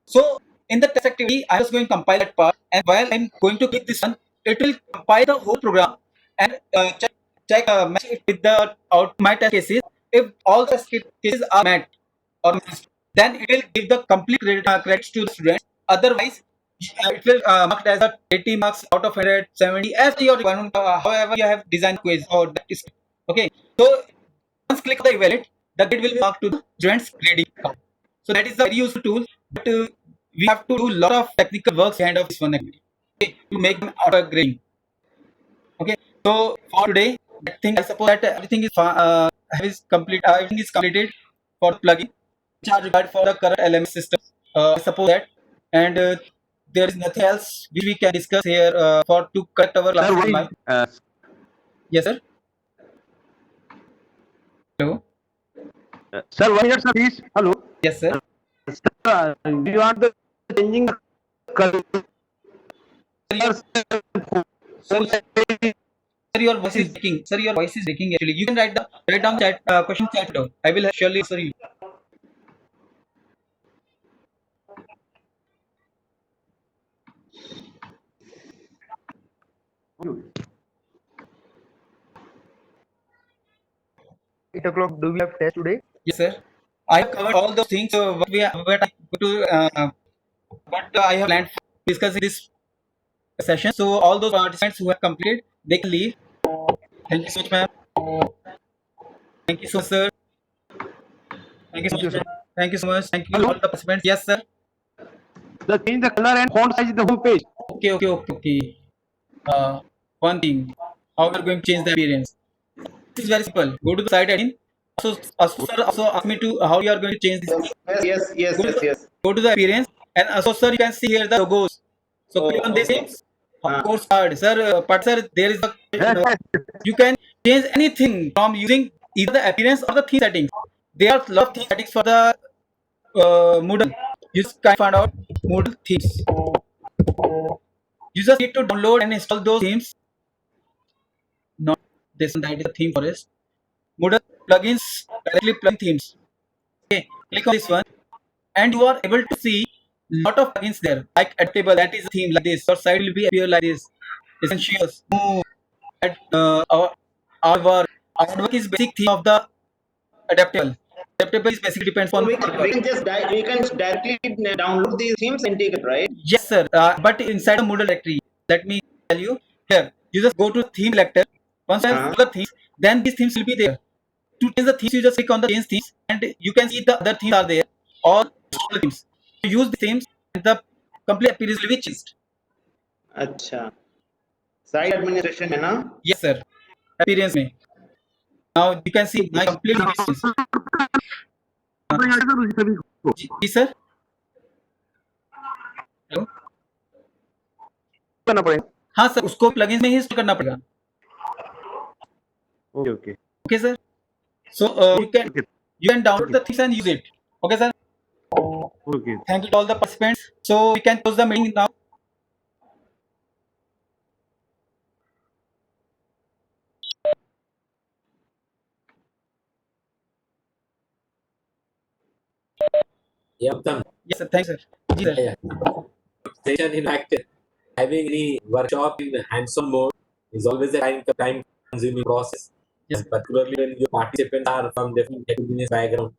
[SPEAKER 1] So in the test activity, I'm just going to compile that part, and while I'm going to click this one, it will compile the whole program and match it with the my test cases. If all the cases are met or missed, then it will give the complete credits to the students. Otherwise, it will marked as a 80 marks out of 100, 70 as your requirement, however you have designed quiz or that is okay. So once click the evaluate, the grade will be marked to the students grading count. So that is a very useful tool, but we have to do a lot of technical work behind of this one activity, okay, to make them auto grading. Okay, so for today, I suppose that everything is complete. Everything is completed for the plugin which are required for the current LMS system. I suppose that, and there is nothing else which we can discuss here for to cut our
[SPEAKER 7] Sir,
[SPEAKER 1] last. Yes, sir. Hello.
[SPEAKER 7] Sir, 1 minute, sir, please. Hello.
[SPEAKER 1] Yes, sir.
[SPEAKER 7] Sir, do you want the changing the color?
[SPEAKER 1] Sir, your voice is breaking. Sir, your voice is breaking. Actually, you can write down chat question chat down. I will surely answer you.
[SPEAKER 11] Eight o'clock. Do we have test today?
[SPEAKER 1] Yes, sir. I have covered all those things. What I have planned for discussing this session. So all those participants who have completed, they can leave. Thank you so much, ma'am. Thank you so much, sir. Thank you so much. Thank you so much. Thank you all the participants. Yes, sir.
[SPEAKER 7] The change the color and font size in the home page.
[SPEAKER 1] Okay. One thing, how we are going to change the appearance. This is very simple. Go to the site admin. So, sir also asked me to how you are going to change this.
[SPEAKER 8] Yes.
[SPEAKER 1] Go to the appearance, and also, sir, you can see here the logos. So click on this things. Of course, card, sir. But sir, there is a you can change anything from using either the appearance or the theme settings. There are a lot of theme settings for the Moodle. You just can find out Moodle themes. You just need to download and install those themes. Not this one, that is the theme forest. Moodle plugins, directly plugin themes. Okay, click on this one, and you are able to see lot of plugins there. Like Adaptable, that is a theme like this. Your site will be appear like this. Essentials, Move, our work is basic theme of the Adaptable. Adaptable is basically depends on.
[SPEAKER 8] We can directly download these themes and take it, right?
[SPEAKER 1] Yes, sir. But inside the Moodle directory, let me tell you here. You just go to theme selector. Once you have the themes, then these themes will be there. To change the themes, you just click on the change themes, and you can see the other themes are there. All the themes. You use the themes, and the complete appearance will be changed.
[SPEAKER 8] अच्छा, site administration है ना?
[SPEAKER 1] Yes, sir. Experience में. Now you can see my complete details. Ji sir. Hello.
[SPEAKER 7] करना पड़ेगा।
[SPEAKER 1] हाँ sir, उसको plugin में ही install करना पड़ेगा.
[SPEAKER 7] Okay okay
[SPEAKER 1] Okay, sir. So you can download the things and use it. Okay, sir.
[SPEAKER 7] Okay
[SPEAKER 1] Thank you to all the participants. So we can close the meeting now.
[SPEAKER 12] Yeah, Uttam.
[SPEAKER 1] Yes, sir. Thanks, sir. जी sir.
[SPEAKER 12] Yeah, yeah. Session in fact, having any workshop in hands-on mode is always a time-consuming process.
[SPEAKER 1] Yes.
[SPEAKER 12] Particularly when your participants are from different heterogeneous background.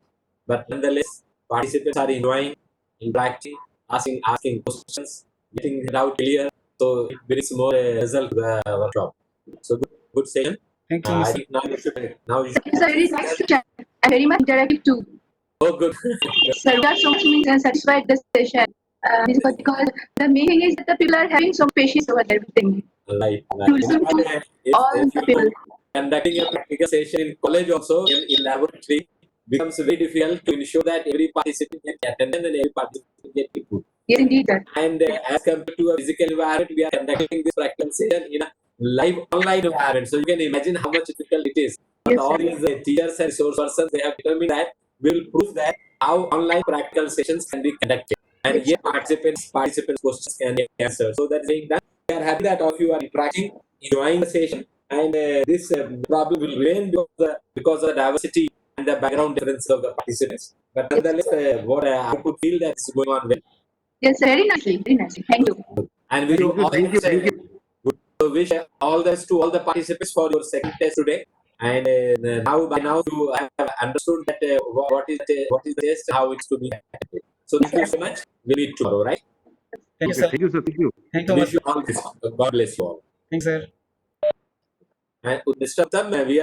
[SPEAKER 12] But nonetheless, participants are enjoying, interacting, asking questions, getting it out clear. So it brings more result to the workshop. So good session.
[SPEAKER 1] Thank you,
[SPEAKER 12] I
[SPEAKER 1] sir.
[SPEAKER 12] think now you should
[SPEAKER 5] It's a very nice session and very much interactive too.
[SPEAKER 12] oh good.
[SPEAKER 5] So we are so much satisfied with this session. Because the main thing is that the people are having some patience over everything.
[SPEAKER 12] Right.
[SPEAKER 5] To listen to all
[SPEAKER 12] If
[SPEAKER 5] the
[SPEAKER 12] you
[SPEAKER 5] people.
[SPEAKER 12] conducting a practical session in college also in laboratory becomes very difficult to ensure that every participant get attendance and every participant get input.
[SPEAKER 5] Yes, indeed. Sir.
[SPEAKER 12] And as compared to a physical environment, we are conducting this practical session in a live online environment. So you can imagine how much difficult it is. But
[SPEAKER 5] Yes,
[SPEAKER 12] all
[SPEAKER 5] sir.
[SPEAKER 12] these teachers and resource persons, they have determined that will prove that how online practical sessions can be conducted. And
[SPEAKER 5] Yes,
[SPEAKER 12] yet participants questions can be answered. So that's being done. We are happy that all of you are interacting, enjoying the session, and this problem will remain because of the diversity and the background difference of the participants. But nonetheless, what I could feel that is going on well.
[SPEAKER 5] Yes, sir. Very nicely. Very nicely. Thank you.
[SPEAKER 12] And wish you all
[SPEAKER 7] thank you, thank
[SPEAKER 12] good. So wish all the best to all the participants for your second test today. And by now you have understood that what is the test, how it's to be conducted. So thank you so much. We'll meet tomorrow, right?
[SPEAKER 1] Thank you, sir.
[SPEAKER 7] Thank you, sir. Thank you.
[SPEAKER 1] Thank you so much.
[SPEAKER 12] Wish you all this. God bless you all.
[SPEAKER 1] Thanks, sir.
[SPEAKER 12] And Mr. Uttam, we are